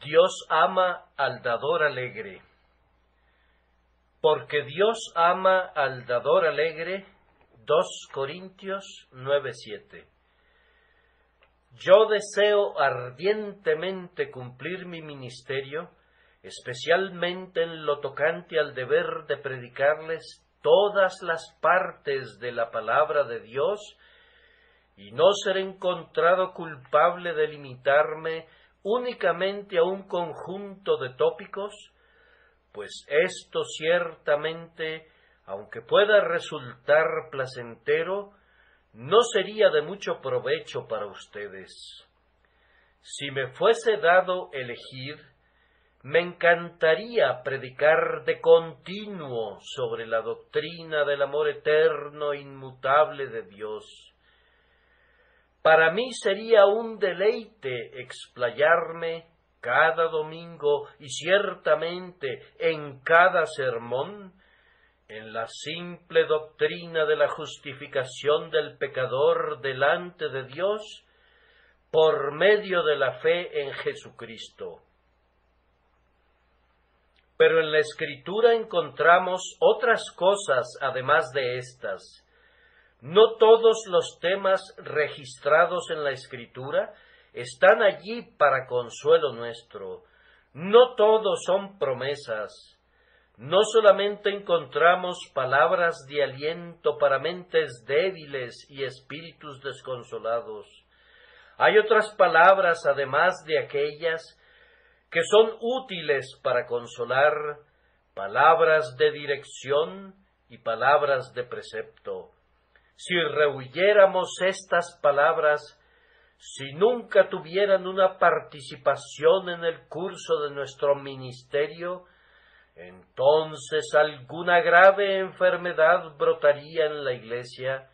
Dios ama al dador alegre. Porque Dios ama al dador alegre. 2 Corintios 9:7. Yo deseo ardientemente cumplir mi ministerio, especialmente en lo tocante al deber de predicarles todas las partes de la palabra de Dios, y no ser encontrado culpable de limitarme únicamente a un conjunto de tópicos, pues esto ciertamente, aunque pueda resultar placentero, no sería de mucho provecho para ustedes. Si me fuese dado elegir, me encantaría predicar de continuo sobre la doctrina del amor eterno e inmutable de Dios. Para mí sería un deleite explayarme cada domingo y ciertamente en cada sermón en la simple doctrina de la justificación del pecador delante de Dios por medio de la fe en Jesucristo. Pero en la Escritura encontramos otras cosas además de estas. No todos los temas registrados en la Escritura están allí para consuelo nuestro. No todos son promesas. No solamente encontramos palabras de aliento para mentes débiles y espíritus desconsolados. Hay otras palabras, además de aquellas, que son útiles para consolar, palabras de dirección y palabras de precepto. Si rehuyéramos estas palabras, si nunca tuvieran una participación en el curso de nuestro ministerio, entonces alguna grave enfermedad brotaría en la Iglesia,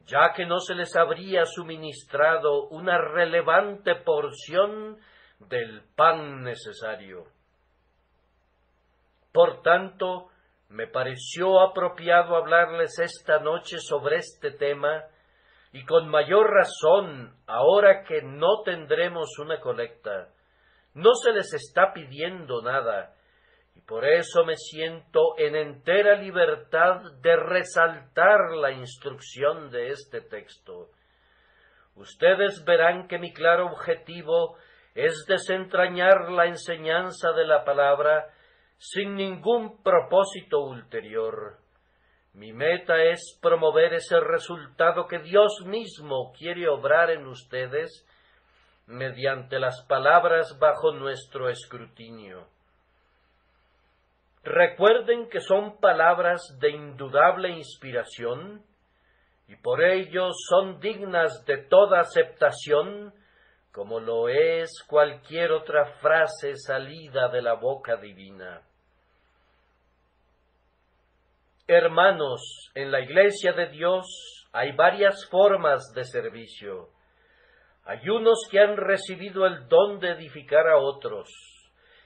ya que no se les habría suministrado una relevante porción del pan necesario. Por tanto, me pareció apropiado hablarles esta noche sobre este tema, y con mayor razón ahora que no tendremos una colecta. No se les está pidiendo nada, y por eso me siento en entera libertad de resaltar la instrucción de este texto. Ustedes verán que mi claro objetivo es desentrañar la enseñanza de la palabra sin ningún propósito ulterior. Mi meta es promover ese resultado que Dios mismo quiere obrar en ustedes mediante las palabras bajo nuestro escrutinio. Recuerden que son palabras de indudable inspiración y por ello son dignas de toda aceptación, como lo es cualquier otra frase salida de la boca divina. Hermanos, en la Iglesia de Dios hay varias formas de servicio. Hay unos que han recibido el don de edificar a otros.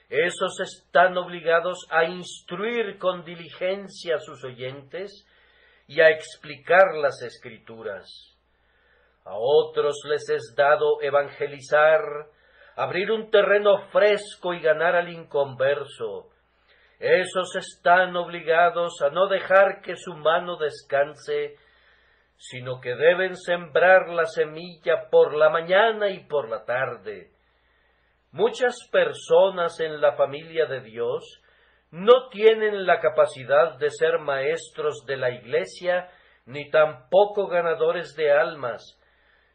Esos están obligados a instruir con diligencia a sus oyentes y a explicar las Escrituras. A otros les es dado evangelizar, abrir un terreno fresco y ganar al inconverso. Esos están obligados a no dejar que su mano descanse, sino que deben sembrar la semilla por la mañana y por la tarde. Muchas personas en la familia de Dios no tienen la capacidad de ser maestros de la Iglesia, ni tampoco ganadores de almas,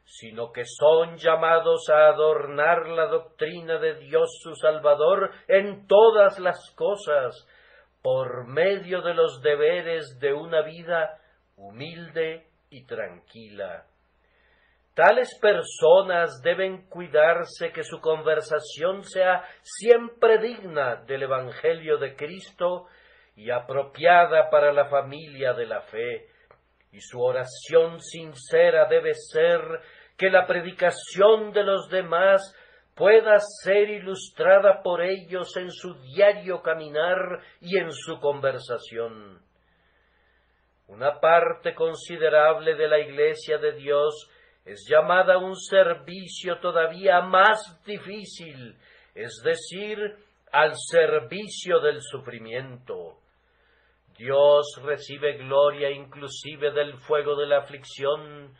sino que son llamados a adornar la doctrina de Dios su Salvador en todas las cosas, por medio de los deberes de una vida humilde y tranquila. Tales personas deben cuidarse que su conversación sea siempre digna del Evangelio de Cristo y apropiada para la familia de la fe, y su oración sincera debe ser que la predicación de los demás pueda ser ilustrada por ellos en su diario caminar y en su conversación. Una parte considerable de la Iglesia de Dios es llamada a un servicio todavía más difícil, es decir, al servicio del sufrimiento. Dios recibe gloria inclusive del fuego de la aflicción,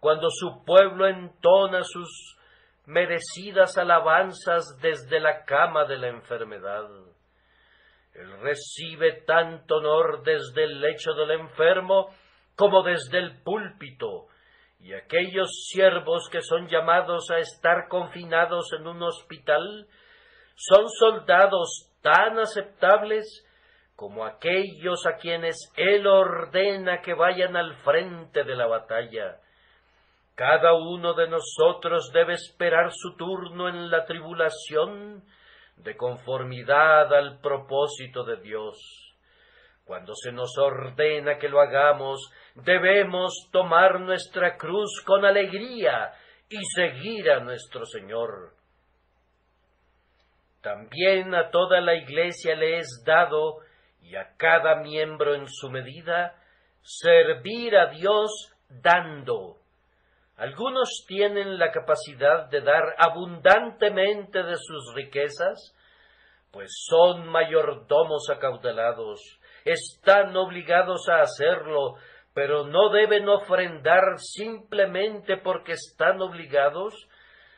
cuando su pueblo entona sus merecidas alabanzas desde la cama de la enfermedad. Él recibe tanto honor desde el lecho del enfermo como desde el púlpito, y aquellos siervos que son llamados a estar confinados en un hospital son soldados tan aceptables como aquellos a quienes Él ordena que vayan al frente de la batalla. Cada uno de nosotros debe esperar su turno en la tribulación de conformidad al propósito de Dios. Cuando se nos ordena que lo hagamos, debemos tomar nuestra cruz con alegría y seguir a nuestro Señor. También a toda la Iglesia le es dado, y a cada miembro en su medida, servir a Dios dando. Algunos tienen la capacidad de dar abundantemente de sus riquezas, pues son mayordomos acaudalados, están obligados a hacerlo, pero no deben ofrendar simplemente porque están obligados,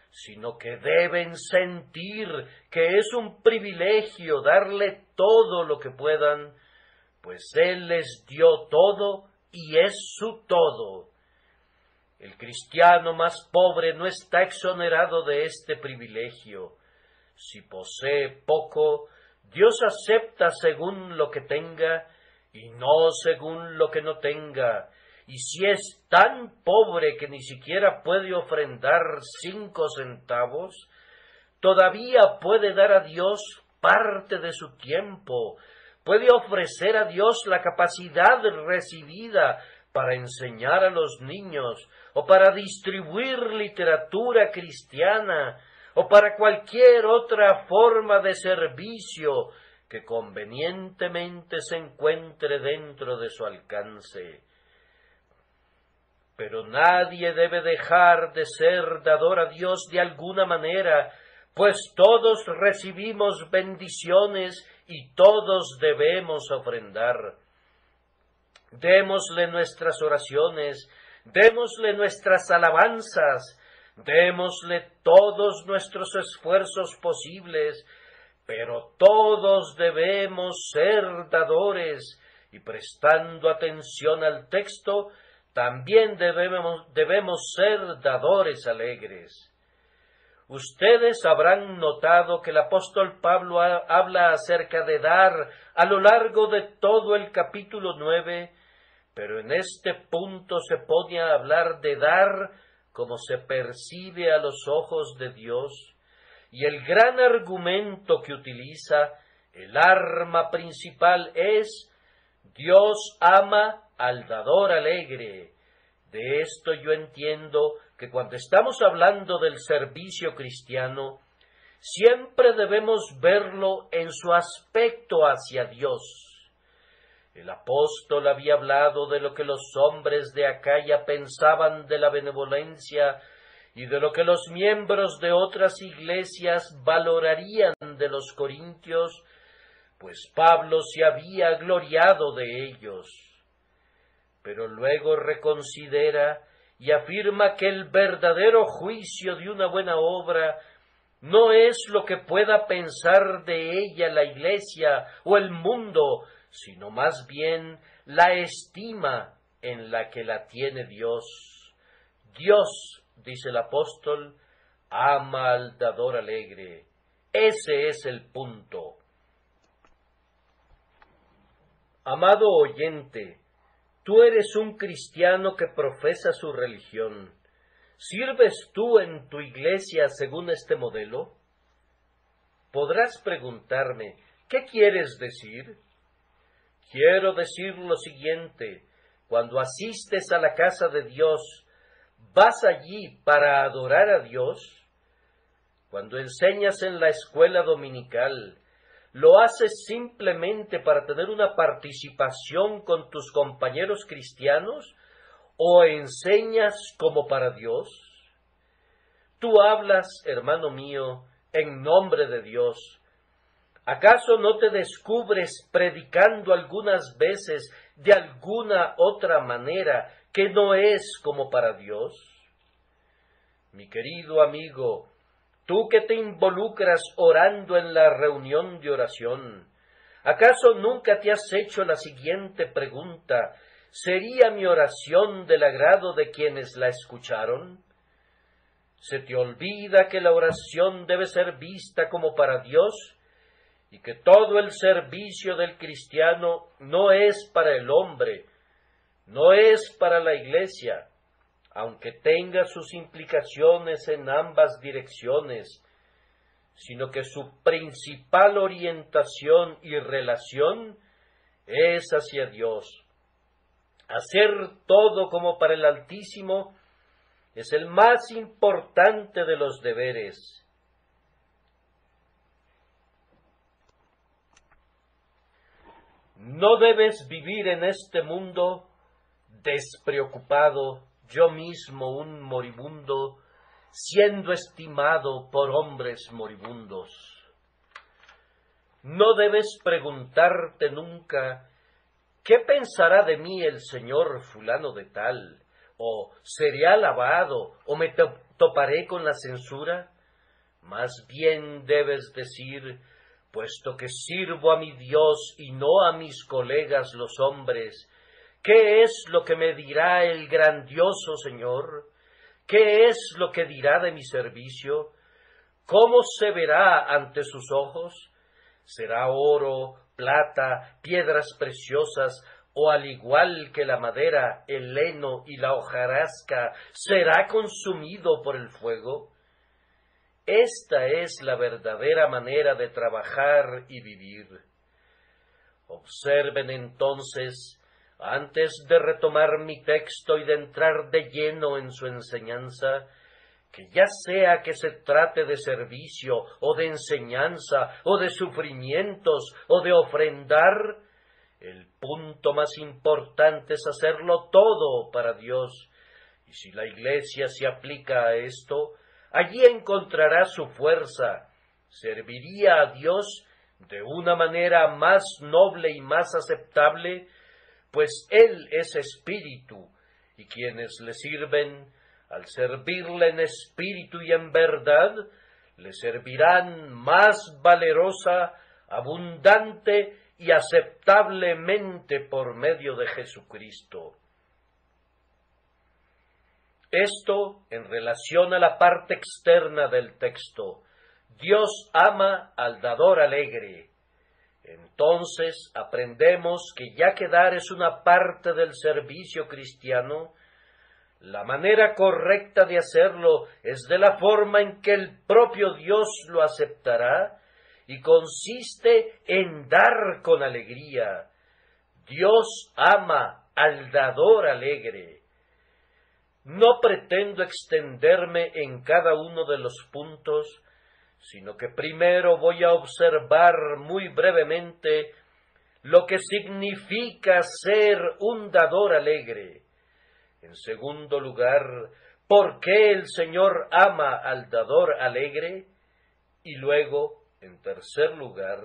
sino que deben sentir que es un privilegio darle todo lo que puedan, pues Él les dio todo y es su todo. El cristiano más pobre no está exonerado de este privilegio. Si posee poco, Dios acepta según lo que tenga y no según lo que no tenga. Y si es tan pobre que ni siquiera puede ofrendar 5 centavos, todavía puede dar a Dios parte de su tiempo, puede ofrecer a Dios la capacidad recibida para enseñar a los niños, o para distribuir literatura cristiana, o para cualquier otra forma de servicio que convenientemente se encuentre dentro de su alcance. Pero nadie debe dejar de ser dador a Dios de alguna manera, pues todos recibimos bendiciones y todos debemos ofrendar. Démosle nuestras oraciones, démosle nuestras alabanzas, démosle todos nuestros esfuerzos posibles, pero todos debemos ser dadores, y prestando atención al texto, también debemos ser dadores alegres. Ustedes habrán notado que el apóstol Pablo habla acerca de dar a lo largo de todo el capítulo 9, pero en este punto se pone a hablar de dar como se percibe a los ojos de Dios, y el gran argumento que utiliza, el arma principal, es: Dios ama al dador alegre. De esto yo entiendo que cuando estamos hablando del servicio cristiano, siempre debemos verlo en su aspecto hacia Dios. El apóstol había hablado de lo que los hombres de Acaya pensaban de la benevolencia y de lo que los miembros de otras iglesias valorarían de los corintios, pues Pablo se había gloriado de ellos. Pero luego reconsidera y afirma que el verdadero juicio de una buena obra no es lo que pueda pensar de ella la Iglesia o el mundo, sino más bien la estima en la que la tiene Dios. Dios, dice el apóstol, ama al dador alegre. Ese es el punto. Amado oyente, tú eres un cristiano que profesa su religión. ¿Sirves tú en tu iglesia según este modelo? Podrás preguntarme, ¿qué quieres decir? Quiero decir lo siguiente: cuando asistes a la casa de Dios, ¿vas allí para adorar a Dios? Cuando enseñas en la escuela dominical, ¿lo haces simplemente para tener una participación con tus compañeros cristianos o enseñas como para Dios? Tú hablas, hermano mío, en nombre de Dios. ¿Acaso no te descubres predicando algunas veces de alguna otra manera que no es como para Dios? Mi querido amigo, tú que te involucras orando en la reunión de oración, ¿acaso nunca te has hecho la siguiente pregunta? ¿Sería mi oración del agrado de quienes la escucharon? ¿Se te olvida que la oración debe ser vista como para Dios y que todo el servicio del cristiano no es para el hombre, no es para la iglesia, aunque tenga sus implicaciones en ambas direcciones, sino que su principal orientación y relación es hacia Dios? Hacer todo como para el Altísimo es el más importante de los deberes. No debes vivir en este mundo despreocupado, yo mismo un moribundo, siendo estimado por hombres moribundos. No debes preguntarte nunca, ¿qué pensará de mí el señor fulano de tal? ¿O seré alabado? ¿O me toparé con la censura? Más bien debes decir, puesto que sirvo a mi Dios y no a mis colegas los hombres, ¿qué es lo que me dirá el grandioso Señor? ¿Qué es lo que dirá de mi servicio? ¿Cómo se verá ante sus ojos? ¿Será oro, plata, piedras preciosas, o al igual que la madera, el heno y la hojarasca, será consumido por el fuego? Esta es la verdadera manera de trabajar y vivir. Observen entonces, antes de retomar mi texto y de entrar de lleno en su enseñanza, que ya sea que se trate de servicio o de enseñanza o de sufrimientos o de ofrendar, el punto más importante es hacerlo todo para Dios. Y si la Iglesia se aplica a esto, allí encontrará su fuerza, serviría a Dios de una manera más noble y más aceptable, pues Él es espíritu, y quienes le sirven, al servirle en espíritu y en verdad, le servirán más valerosa, abundante y aceptablemente por medio de Jesucristo. Esto en relación a la parte externa del texto. Dios ama al dador alegre. Entonces aprendemos que ya que dar es una parte del servicio cristiano, la manera correcta de hacerlo es de la forma en que el propio Dios lo aceptará y consiste en dar con alegría. Dios ama al dador alegre. No pretendo extenderme en cada uno de los puntos, sino que primero voy a observar muy brevemente lo que significa ser un dador alegre. En segundo lugar, ¿por qué el Señor ama al dador alegre? Y luego, en tercer lugar,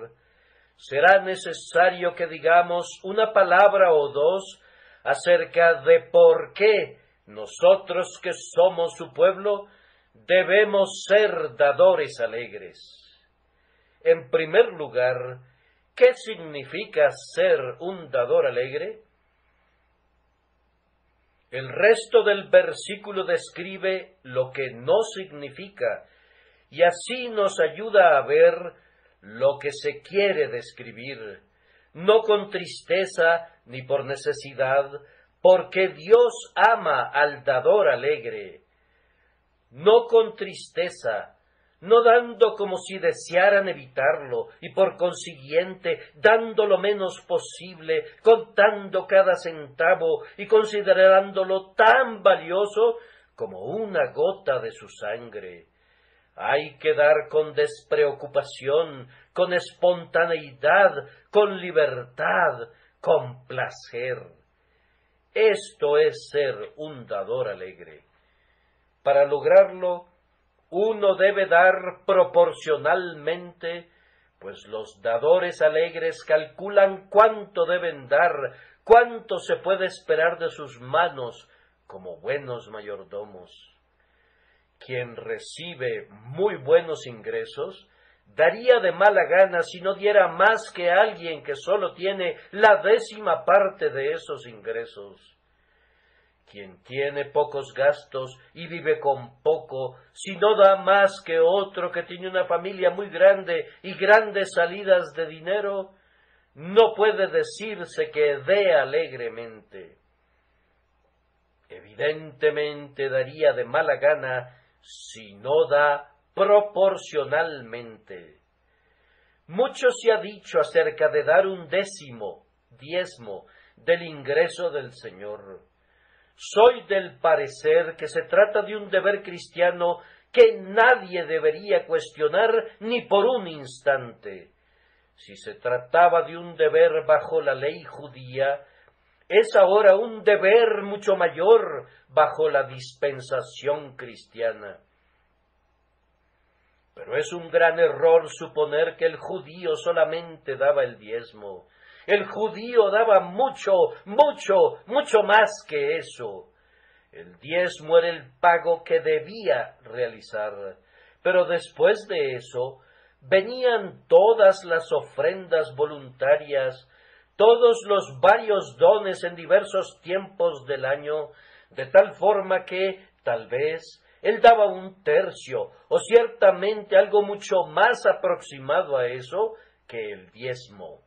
será necesario que digamos una palabra o dos acerca de por qué nosotros que somos su pueblo debemos ser dadores alegres. En primer lugar, ¿qué significa ser un dador alegre? El resto del versículo describe lo que no significa y así nos ayuda a ver lo que se quiere describir, no con tristeza ni por necesidad, porque Dios ama al dador alegre, no con tristeza, no dando como si desearan evitarlo, y por consiguiente dando lo menos posible, contando cada centavo y considerándolo tan valioso como una gota de su sangre. Hay que dar con despreocupación, con espontaneidad, con libertad, con placer. Esto es ser un dador alegre. Para lograrlo, uno debe dar proporcionalmente, pues los dadores alegres calculan cuánto deben dar, cuánto se puede esperar de sus manos como buenos mayordomos. Quien recibe muy buenos ingresos, daría de mala gana si no diera más que alguien que sólo tiene la 10ª parte de esos ingresos. Quien tiene pocos gastos y vive con poco, si no da más que otro que tiene una familia muy grande y grandes salidas de dinero, no puede decirse que dé alegremente. Evidentemente daría de mala gana si no da proporcionalmente. Mucho se ha dicho acerca de dar un diezmo del ingreso del Señor. Soy del parecer que se trata de un deber cristiano que nadie debería cuestionar ni por un instante. Si se trataba de un deber bajo la ley judía, es ahora un deber mucho mayor bajo la dispensación cristiana. Pero es un gran error suponer que el judío solamente daba el diezmo. El judío daba mucho más que eso. El diezmo era el pago que debía realizar. Pero después de eso, venían todas las ofrendas voluntarias, todos los varios dones en diversos tiempos del año, de tal forma que, tal vez, él daba 1/3, o ciertamente algo mucho más aproximado a eso que el diezmo.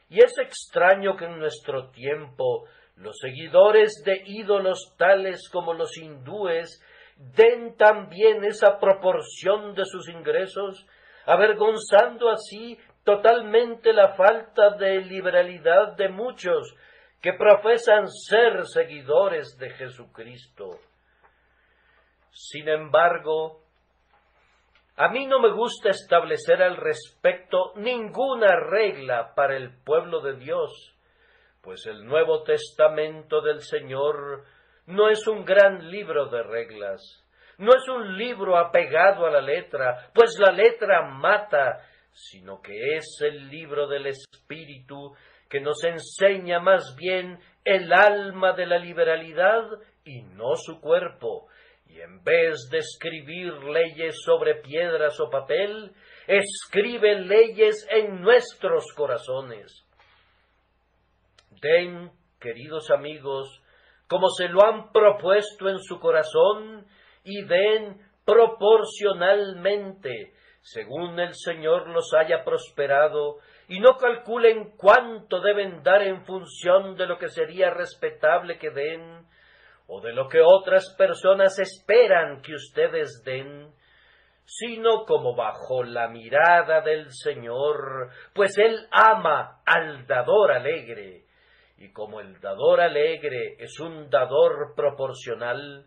Y es extraño que en nuestro tiempo los seguidores de ídolos tales como los hindúes den también esa proporción de sus ingresos, avergonzando así totalmente la falta de liberalidad de muchos que profesan ser seguidores de Jesucristo. Sin embargo, a mí no me gusta establecer al respecto ninguna regla para el pueblo de Dios, pues el Nuevo Testamento del Señor no es un gran libro de reglas, no es un libro apegado a la letra, pues la letra mata, sino que es el libro del Espíritu que nos enseña más bien el alma de la liberalidad y no su cuerpo. Y en vez de escribir leyes sobre piedras o papel, escribe leyes en nuestros corazones. Den, queridos amigos, como se lo han propuesto en su corazón, y den proporcionalmente, según el Señor los haya prosperado, y no calculen cuánto deben dar en función de lo que sería respetable que den, o de lo que otras personas esperan que ustedes den, sino como bajo la mirada del Señor, pues Él ama al dador alegre, y como el dador alegre es un dador proporcional,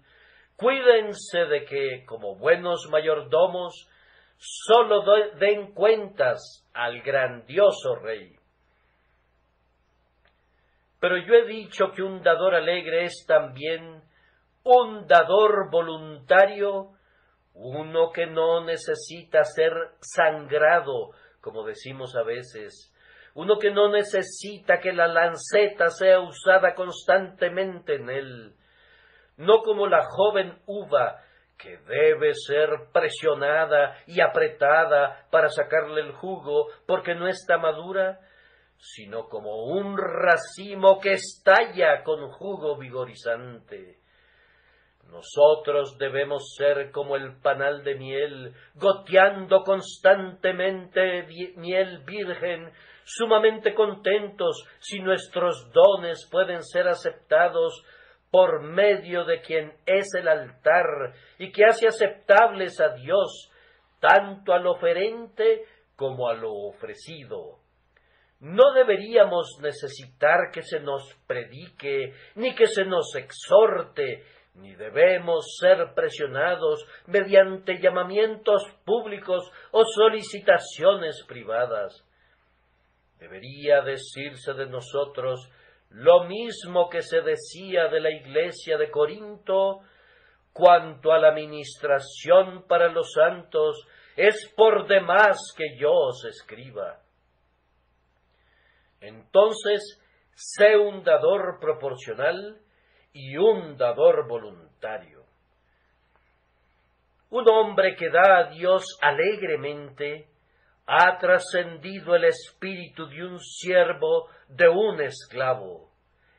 cuídense de que, como buenos mayordomos, sólo den cuentas al grandioso Rey. Pero yo he dicho que un dador alegre es también un dador voluntario, uno que no necesita ser sangrado, como decimos a veces, uno que no necesita que la lanceta sea usada constantemente en él, no como la joven uva que debe ser presionada y apretada para sacarle el jugo porque no está madura, sino como un racimo que estalla con jugo vigorizante. Nosotros debemos ser como el panal de miel, goteando constantemente miel virgen, sumamente contentos si nuestros dones pueden ser aceptados por medio de quien es el altar y que hace aceptables a Dios, tanto al oferente como a lo ofrecido. No deberíamos necesitar que se nos predique, ni que se nos exhorte, ni debemos ser presionados mediante llamamientos públicos o solicitaciones privadas. Debería decirse de nosotros lo mismo que se decía de la iglesia de Corinto cuanto a la ministración para los santos, es por demás que yo os escriba. Entonces, sé un dador proporcional y un dador voluntario. Un hombre que da a Dios alegremente ha trascendido el espíritu de un siervo, de un esclavo.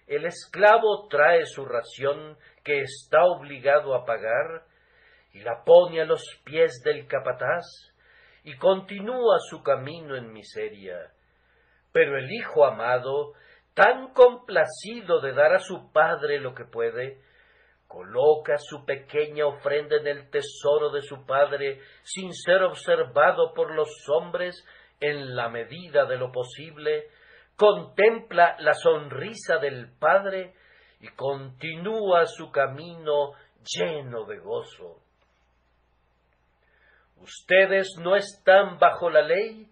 El esclavo trae su ración que está obligado a pagar y la pone a los pies del capataz y continúa su camino en miseria. Pero el hijo amado, tan complacido de dar a su padre lo que puede, coloca su pequeña ofrenda en el tesoro de su padre sin ser observado por los hombres en la medida de lo posible, contempla la sonrisa del padre y continúa su camino lleno de gozo. Ustedes no están bajo la ley,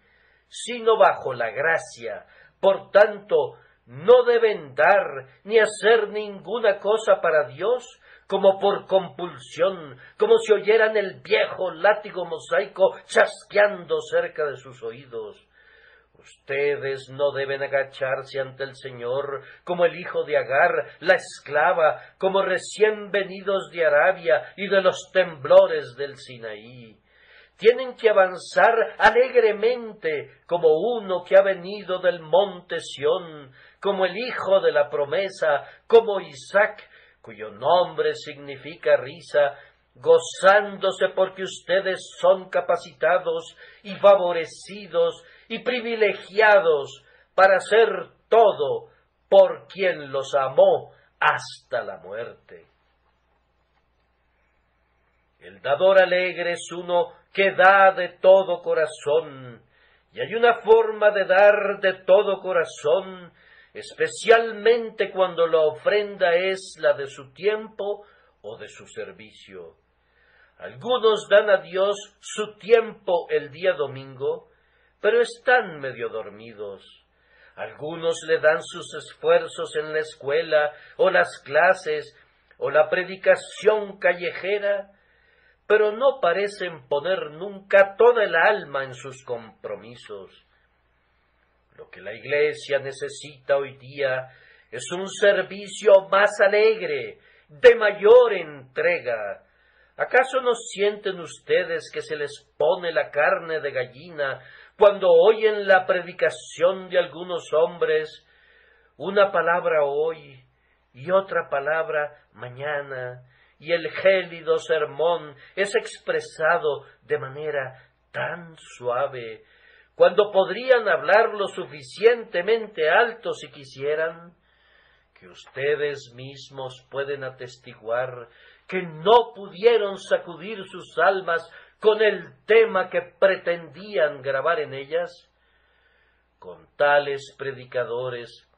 sino bajo la gracia. Por tanto, no deben dar ni hacer ninguna cosa para Dios como por compulsión, como si oyeran el viejo látigo mosaico chasqueando cerca de sus oídos. Ustedes no deben agacharse ante el Señor como el hijo de Agar, la esclava, como recién venidos de Arabia y de los temblores del Sinaí. Tienen que avanzar alegremente como uno que ha venido del monte Sión, como el hijo de la promesa, como Isaac, cuyo nombre significa risa, gozándose porque ustedes son capacitados y favorecidos y privilegiados para hacer todo por quien los amó hasta la muerte. El dador alegre es uno que da de todo corazón, y hay una forma de dar de todo corazón, especialmente cuando la ofrenda es la de su tiempo o de su servicio. Algunos dan a Dios su tiempo el día domingo, pero están medio dormidos. Algunos le dan sus esfuerzos en la escuela, o las clases, o la predicación callejera, pero no parecen poner nunca toda el alma en sus compromisos. Lo que la Iglesia necesita hoy día es un servicio más alegre, de mayor entrega. ¿Acaso no sienten ustedes que se les pone la carne de gallina cuando oyen la predicación de algunos hombres, una palabra hoy y otra palabra mañana, y el gélido sermón es expresado de manera tan suave, cuando podrían hablar lo suficientemente alto si quisieran, que ustedes mismos pueden atestiguar que no pudieron sacudir sus almas con el tema que pretendían grabar en ellas? Con tales predicadores,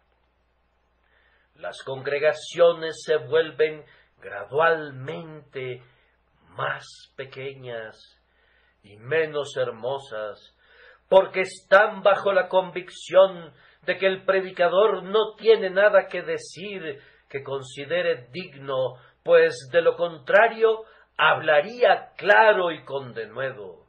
las congregaciones se vuelven gradualmente más pequeñas y menos hermosas, porque están bajo la convicción de que el predicador no tiene nada que decir que considere digno, pues de lo contrario hablaría claro y con denuedo.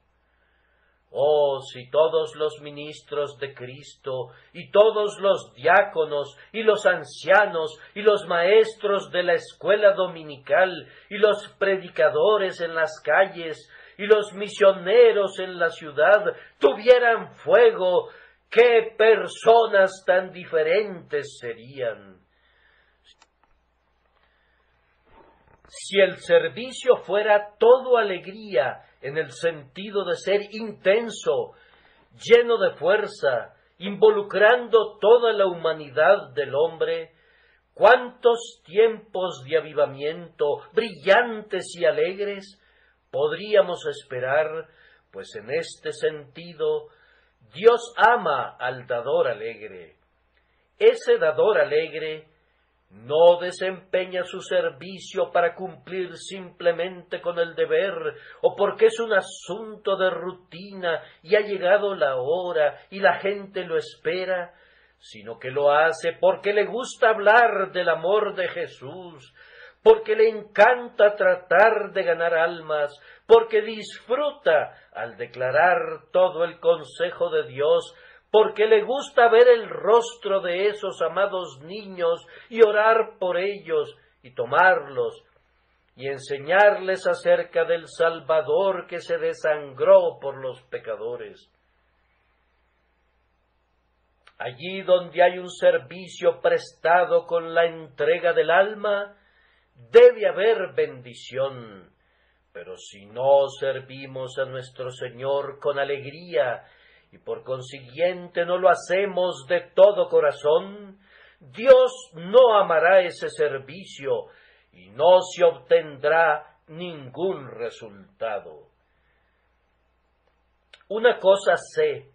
Oh, si todos los ministros de Cristo, y todos los diáconos, y los ancianos, y los maestros de la escuela dominical, y los predicadores en las calles, y los misioneros en la ciudad, tuvieran fuego, ¿qué personas tan diferentes serían? Si el servicio fuera todo alegría, en el sentido de ser intenso, lleno de fuerza, involucrando toda la humanidad del hombre, ¿cuántos tiempos de avivamiento brillantes y alegres podríamos esperar? Pues en este sentido, Dios ama al dador alegre. Ese dador alegre no desempeña su servicio para cumplir simplemente con el deber, o porque es un asunto de rutina y ha llegado la hora y la gente lo espera, sino que lo hace porque le gusta hablar del amor de Jesús, porque le encanta tratar de ganar almas, porque disfruta al declarar todo el consejo de Dios, porque le gusta ver el rostro de esos amados niños y orar por ellos y tomarlos y enseñarles acerca del Salvador que se desangró por los pecadores. Allí donde hay un servicio prestado con la entrega del alma, debe haber bendición. Pero si no servimos a nuestro Señor con alegría y por consiguiente no lo hacemos de todo corazón, Dios no amará ese servicio y no se obtendrá ningún resultado. Una cosa sé,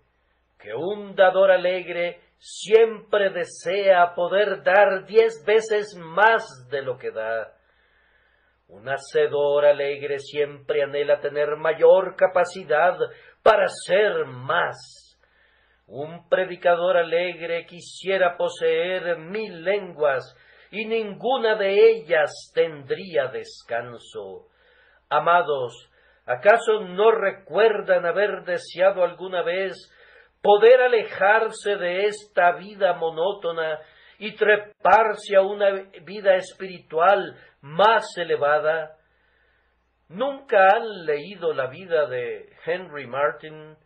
que un dador alegre siempre desea poder dar 10 veces más de lo que da. Un hacedor alegre siempre anhela tener mayor capacidad para hacer más. Un predicador alegre quisiera poseer 1000 lenguas y ninguna de ellas tendría descanso. Amados, ¿acaso no recuerdan haber deseado alguna vez poder alejarse de esta vida monótona y treparse a una vida espiritual más elevada? ¿Nunca han leído la vida de Henry Martyn,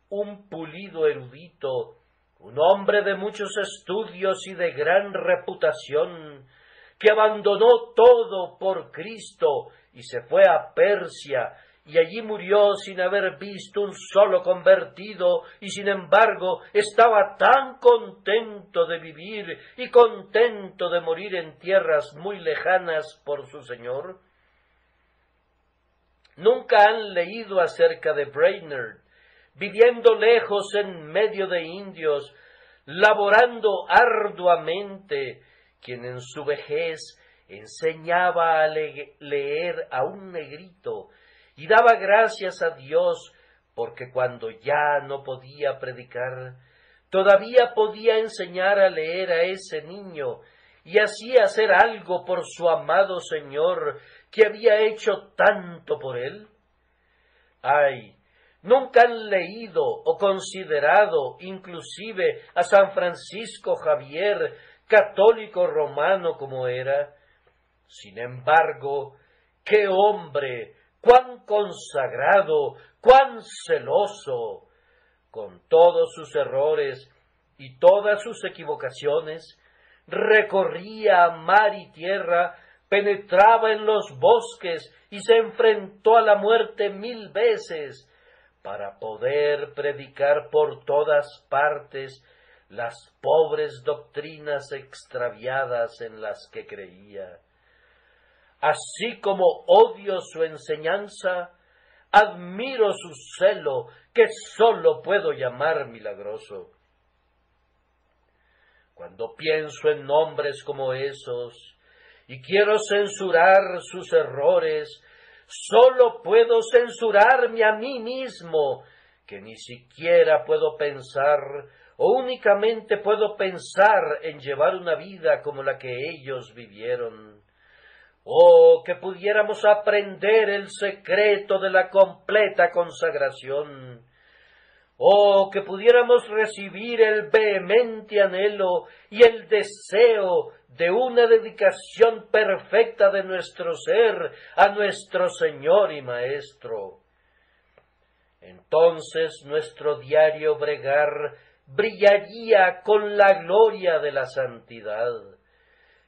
un pulido erudito, un hombre de muchos estudios y de gran reputación, que abandonó todo por Cristo y se fue a Persia, y allí murió sin haber visto un solo convertido, y sin embargo estaba tan contento de vivir y contento de morir en tierras muy lejanas por su Señor? ¿Nunca han leído acerca de Brainerd, viviendo lejos en medio de indios, laborando arduamente, quien en su vejez enseñaba a leer a un negrito, y daba gracias a Dios porque cuando ya no podía predicar, todavía podía enseñar a leer a ese niño y así hacer algo por su amado Señor que había hecho tanto por él? Ay, ¿nunca han leído o considerado inclusive a San Francisco Javier, católico romano como era? Sin embargo, ¡qué hombre! ¡Cuán consagrado! ¡Cuán celoso! Con todos sus errores y todas sus equivocaciones, recorría mar y tierra, penetraba en los bosques y se enfrentó a la muerte 1000 veces para poder predicar por todas partes las pobres doctrinas extraviadas en las que creía. Así como odio su enseñanza, admiro su celo, que sólo puedo llamar milagroso. Cuando pienso en hombres como esos y quiero censurar sus errores, sólo puedo censurarme a mí mismo, que ni siquiera puedo pensar o únicamente puedo pensar en llevar una vida como la que ellos vivieron. Oh, que pudiéramos aprender el secreto de la completa consagración. Oh, que pudiéramos recibir el vehemente anhelo y el deseo de una dedicación perfecta de nuestro ser a nuestro Señor y Maestro. Entonces nuestro diario bregar brillaría con la gloria de la santidad.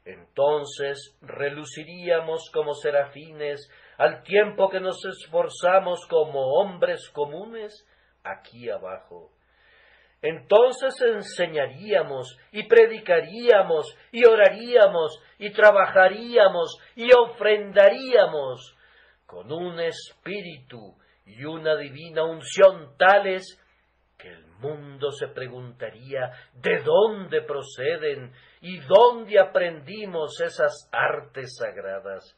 Entonces reluciríamos como serafines al tiempo que nos esforzamos como hombres comunes aquí abajo. Entonces enseñaríamos y predicaríamos y oraríamos y trabajaríamos y ofrendaríamos con un espíritu y una divina unción tales que el mundo se preguntaría de dónde proceden y dónde aprendimos esas artes sagradas.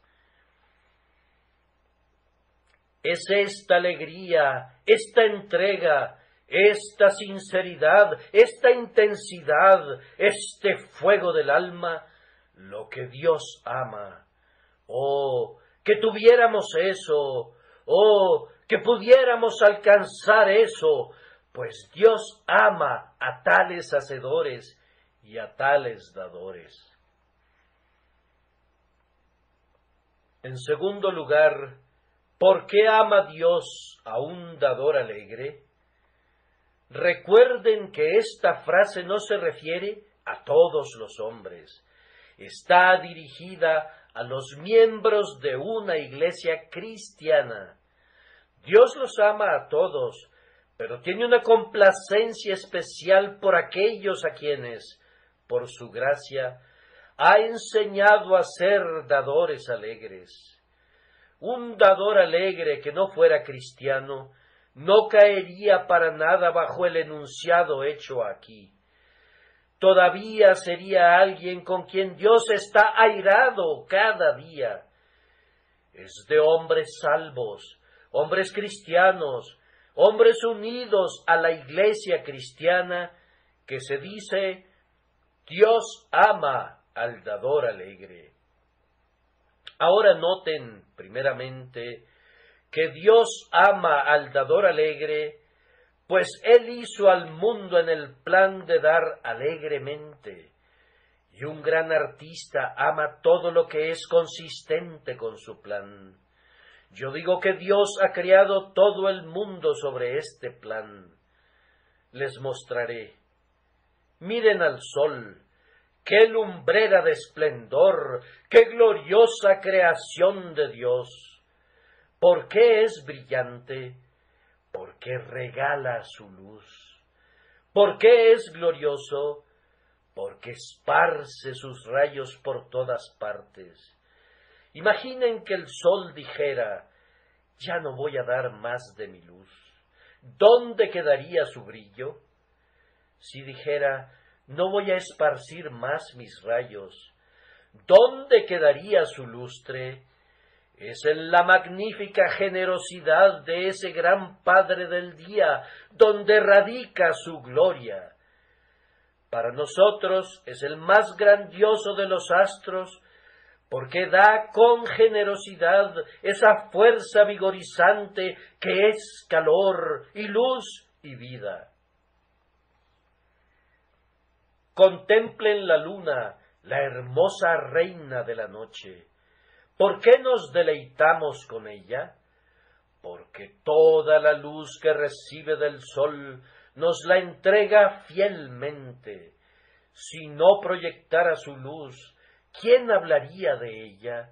Es esta alegría, esta entrega, esta sinceridad, esta intensidad, este fuego del alma, lo que Dios ama. Oh, que tuviéramos eso, oh, que pudiéramos alcanzar eso, pues Dios ama a tales hacedores y a tales dadores. En segundo lugar, ¿por qué ama Dios a un dador alegre? Recuerden que esta frase no se refiere a todos los hombres. Está dirigida a los miembros de una iglesia cristiana. Dios los ama a todos, pero tiene una complacencia especial por aquellos a quienes, por su gracia, ha enseñado a ser dadores alegres. Un dador alegre que no fuera cristiano no caería para nada bajo el enunciado hecho aquí. Todavía sería alguien con quien Dios está airado cada día. Es de hombres salvos, hombres cristianos, hombres unidos a la iglesia cristiana, que se dice: Dios ama al dador alegre. Ahora noten, primeramente, que Dios ama al dador alegre, pues Él hizo al mundo en el plan de dar alegremente, y un gran artista ama todo lo que es consistente con su plan. Yo digo que Dios ha creado todo el mundo sobre este plan. Les mostraré. Miren al sol. ¡Qué lumbrera de esplendor! ¡Qué gloriosa creación de Dios! ¿Por qué es brillante? Porque regala su luz. ¿Por qué es glorioso? Porque esparce sus rayos por todas partes. Imaginen que el sol dijera: ya no voy a dar más de mi luz. ¿Dónde quedaría su brillo? Si dijera: no voy a esparcir más mis rayos, ¿dónde quedaría su lustre? Es en la magnífica generosidad de ese gran Padre del día, donde radica su gloria. Para nosotros es el más grandioso de los astros, porque da con generosidad esa fuerza vigorizante que es calor y luz y vida. Contemplen la luna, la hermosa reina de la noche. ¿Por qué nos deleitamos con ella? Porque toda la luz que recibe del sol nos la entrega fielmente. Si no proyectara su luz, ¿quién hablaría de ella?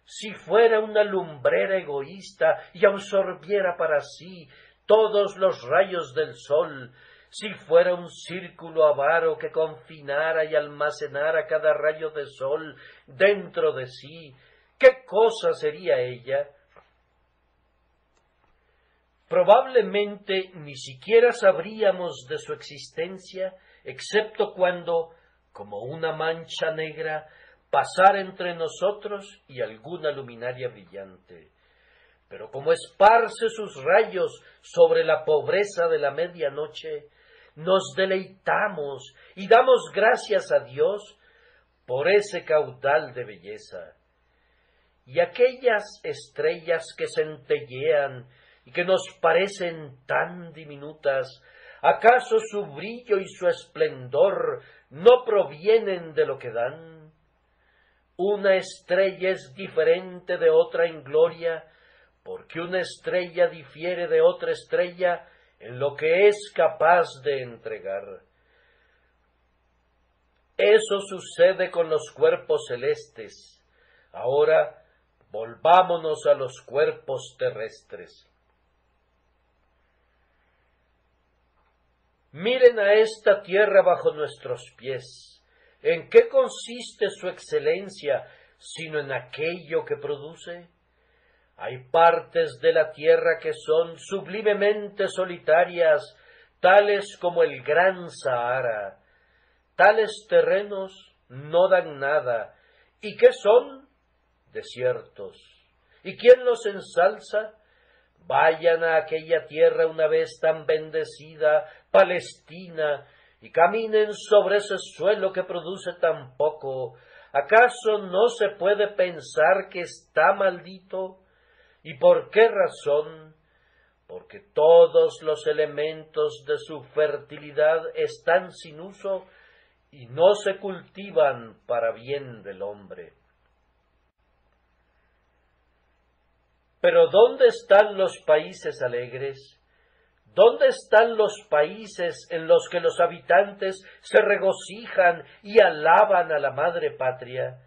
Si fuera una lumbrera egoísta y absorbiera para sí todos los rayos del sol, si fuera un círculo avaro que confinara y almacenara cada rayo de sol dentro de sí, ¿qué cosa sería ella? Probablemente ni siquiera sabríamos de su existencia, excepto cuando, como una mancha negra, pasara entre nosotros y alguna luminaria brillante. Pero como esparce sus rayos sobre la pobreza de la medianoche, nos deleitamos y damos gracias a Dios por ese caudal de belleza. Y aquellas estrellas que centellean y que nos parecen tan diminutas, ¿acaso su brillo y su esplendor no provienen de lo que dan? Una estrella es diferente de otra en gloria, porque una estrella difiere de otra estrella en lo que es capaz de entregar. Eso sucede con los cuerpos celestes. Ahora volvámonos a los cuerpos terrestres. Miren a esta tierra bajo nuestros pies. ¿En qué consiste su excelencia, sino en aquello que produce? Hay partes de la tierra que son sublimemente solitarias, tales como el gran Sahara. Tales terrenos no dan nada. ¿Y qué son? Desiertos. ¿Y quién los ensalza? Vayan a aquella tierra una vez tan bendecida, Palestina, y caminen sobre ese suelo que produce tan poco, ¿Acaso no se puede pensar que está maldito? ¿Y por qué razón? Porque todos los elementos de su fertilidad están sin uso y no se cultivan para bien del hombre. Pero ¿dónde están los países alegres? ¿Dónde están los países en los que los habitantes se regocijan y alaban a la madre patria?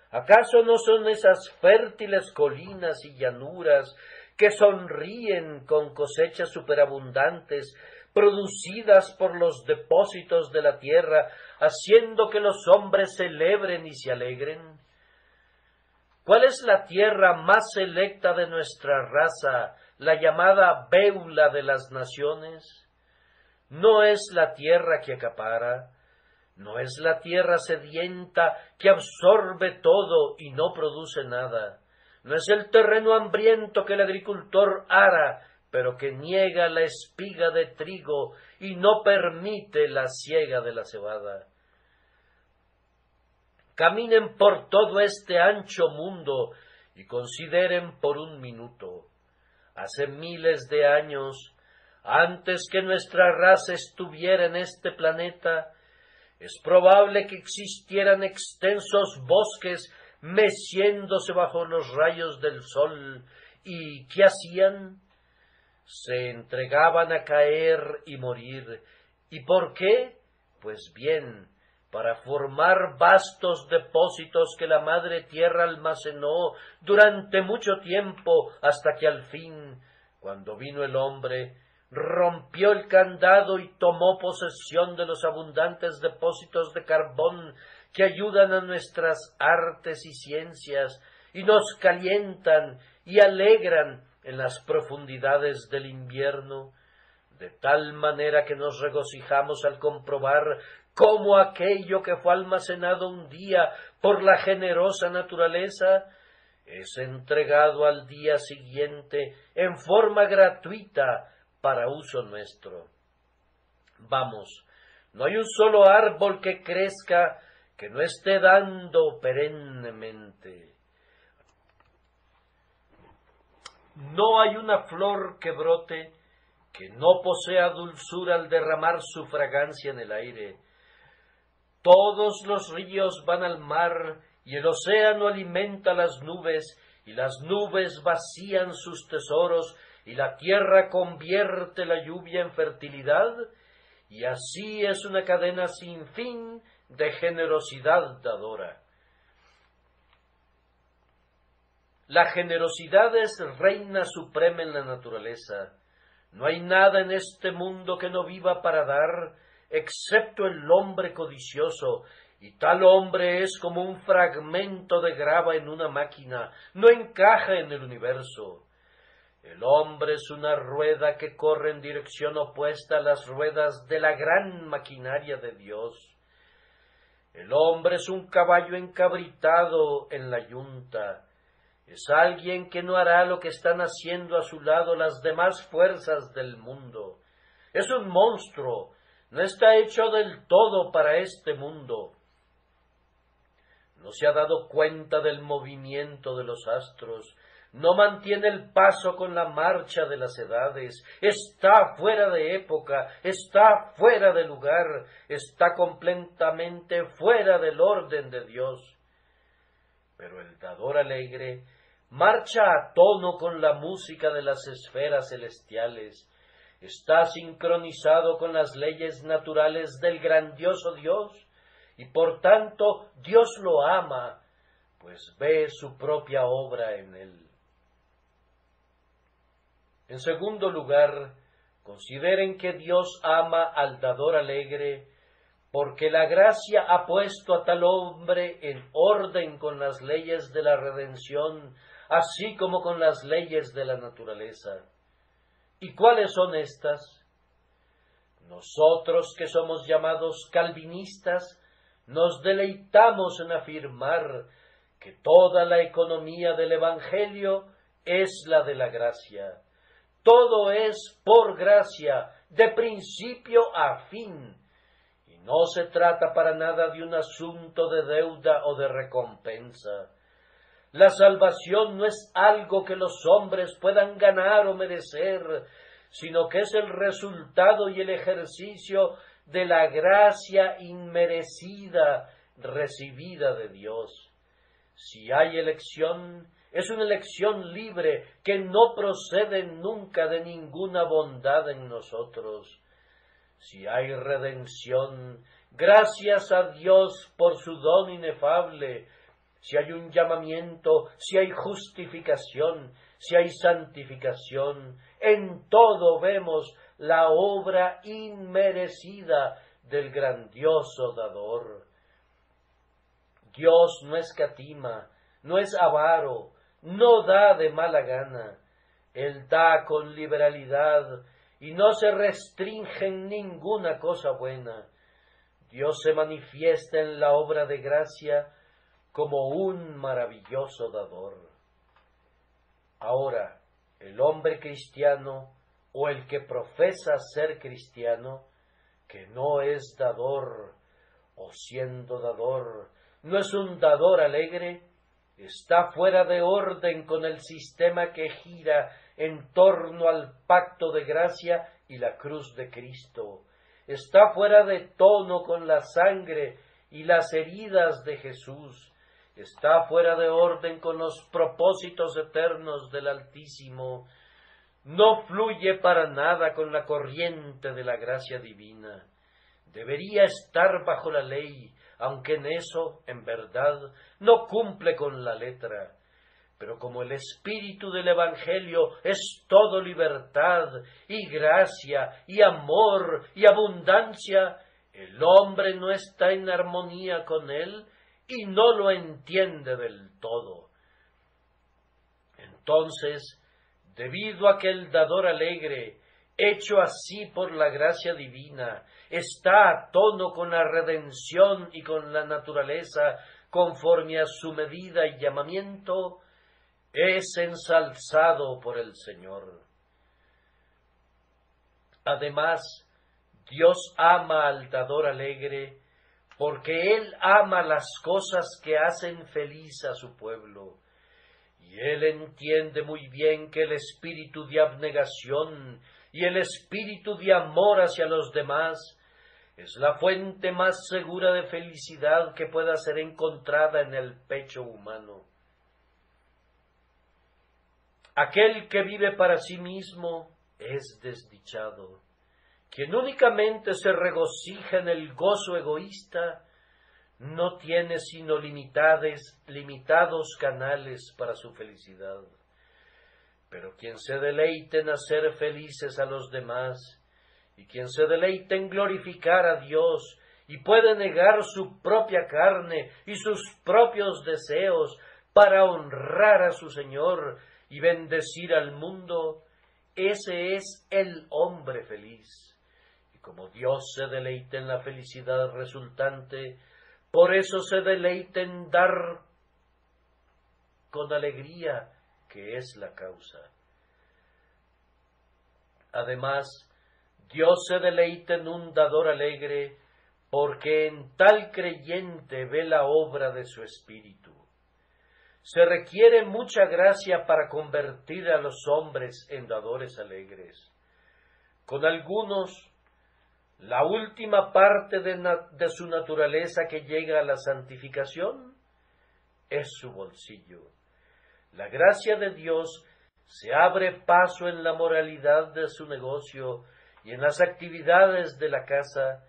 ¿Acaso no son esas fértiles colinas y llanuras que sonríen con cosechas superabundantes, producidas por los depósitos de la tierra, haciendo que los hombres celebren y se alegren? ¿Cuál es la tierra más selecta de nuestra raza, la llamada Béula de las naciones? ¿No es la tierra que acapara? ¿No es la tierra sedienta que absorbe todo y no produce nada? ¿No es el terreno hambriento que el agricultor ara, pero que niega la espiga de trigo y no permite la siega de la cebada? Caminen por todo este ancho mundo y consideren por un minuto. Hace miles de años, antes que nuestra raza estuviera en este planeta, es probable que existieran extensos bosques meciéndose bajo los rayos del sol. ¿Y qué hacían? Se entregaban a caer y morir. ¿Y por qué? Pues bien, para formar vastos depósitos que la madre tierra almacenó durante mucho tiempo, hasta que al fin, cuando vino el hombre, rompió el candado y tomó posesión de los abundantes depósitos de carbón que ayudan a nuestras artes y ciencias y nos calientan y alegran en las profundidades del invierno, de tal manera que nos regocijamos al comprobar cómo aquello que fue almacenado un día por la generosa naturaleza es entregado al día siguiente en forma gratuita para uso nuestro. Vamos, no hay un solo árbol que crezca que no esté dando perennemente. No hay una flor que brote que no posea dulzura al derramar su fragancia en el aire. Todos los ríos van al mar, y el océano alimenta las nubes, y las nubes vacían sus tesoros, y la tierra convierte la lluvia en fertilidad, y así es una cadena sin fin de generosidad dadora. La generosidad es reina suprema en la naturaleza. No hay nada en este mundo que no viva para dar, excepto el hombre codicioso, y tal hombre es como un fragmento de grava en una máquina, no encaja en el universo. El hombre es una rueda que corre en dirección opuesta a las ruedas de la gran maquinaria de Dios. El hombre es un caballo encabritado en la yunta. Es alguien que no hará lo que están haciendo a su lado las demás fuerzas del mundo. Es un monstruo, no está hecho del todo para este mundo. No se ha dado cuenta del movimiento de los astros, no mantiene el paso con la marcha de las edades, está fuera de época, está fuera de lugar, está completamente fuera del orden de Dios. Pero el dador alegre marcha a tono con la música de las esferas celestiales, está sincronizado con las leyes naturales del grandioso Dios, y por tanto Dios lo ama, pues ve su propia obra en él. En segundo lugar, consideren que Dios ama al dador alegre, porque la gracia ha puesto a tal hombre en orden con las leyes de la redención, así como con las leyes de la naturaleza. ¿Y cuáles son estas? Nosotros, que somos llamados calvinistas, nos deleitamos en afirmar que toda la economía del Evangelio es la de la gracia. Todo es por gracia, de principio a fin, y No se trata para nada de un asunto de deuda o de recompensa. La salvación no es algo que los hombres puedan ganar o merecer, sino que es el resultado y el ejercicio de la gracia inmerecida recibida de Dios. Si hay elección, es una elección libre que no procede nunca de ninguna bondad en nosotros. Si hay redención, gracias a Dios por su don inefable. Si hay un llamamiento, si hay justificación, si hay santificación, en todo vemos la obra inmerecida del grandioso dador. Dios no escatima, no es avaro, no da de mala gana. Él da con liberalidad y no se restringe en ninguna cosa buena. Dios se manifiesta en la obra de gracia como un maravilloso dador. Ahora, el hombre cristiano o el que profesa ser cristiano, que no es dador o siendo dador, no es un dador alegre, está fuera de orden con el sistema que gira en torno al pacto de gracia y la cruz de Cristo. Está fuera de tono con la sangre y las heridas de Jesús. Está fuera de orden con los propósitos eternos del Altísimo. No fluye para nada con la corriente de la gracia divina. Debería estar bajo la ley, aunque en eso, en verdad, no cumple con la letra. Pero como el espíritu del Evangelio es todo libertad y gracia y amor y abundancia, el hombre no está en armonía con él y no lo entiende del todo. Entonces, debido a que el dador alegre, hecho así por la gracia divina, está a tono con la redención y con la naturaleza conforme a su medida y llamamiento, es ensalzado por el Señor. Además, Dios ama al dador alegre porque Él ama las cosas que hacen feliz a su pueblo. Y Él entiende muy bien que el espíritu de abnegación y el espíritu de amor hacia los demás es la fuente más segura de felicidad que pueda ser encontrada en el pecho humano. Aquel que vive para sí mismo es desdichado. Quien únicamente se regocija en el gozo egoísta no tiene sino limitados canales para su felicidad. Pero quien se deleite en hacer felices a los demás, y quien se deleite en glorificar a Dios, y puede negar su propia carne y sus propios deseos para honrar a su Señor y bendecir al mundo, ese es el hombre feliz. Y como Dios se deleita en la felicidad resultante, por eso se deleita en dar con alegría, que es la causa. Además, Dios se deleita en un dador alegre, porque en tal creyente ve la obra de su espíritu. Se requiere mucha gracia para convertir a los hombres en dadores alegres. Con algunos, la última parte de su naturaleza que llega a la santificación es su bolsillo. La gracia de Dios se abre paso en la moralidad de su negocio y en las actividades de la casa,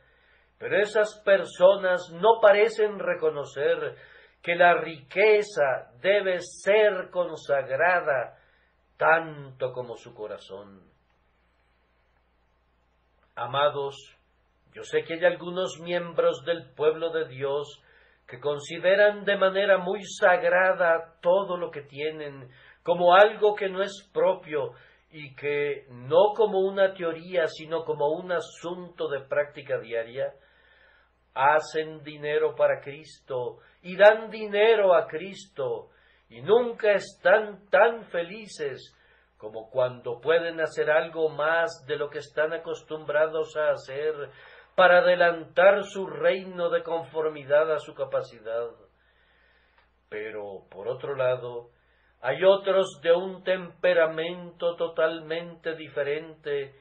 pero esas personas no parecen reconocer que la riqueza debe ser consagrada tanto como su corazón. Amados, yo sé que hay algunos miembros del pueblo de Dios que consideran de manera muy sagrada todo lo que tienen como algo que no es propio y que no como una teoría, sino como un asunto de práctica diaria. Hacen dinero para Cristo y dan dinero a Cristo y nunca están tan felices como cuando pueden hacer algo más de lo que están acostumbrados a hacer para adelantar su reino de conformidad a su capacidad. Pero, por otro lado, hay otros de un temperamento totalmente diferente,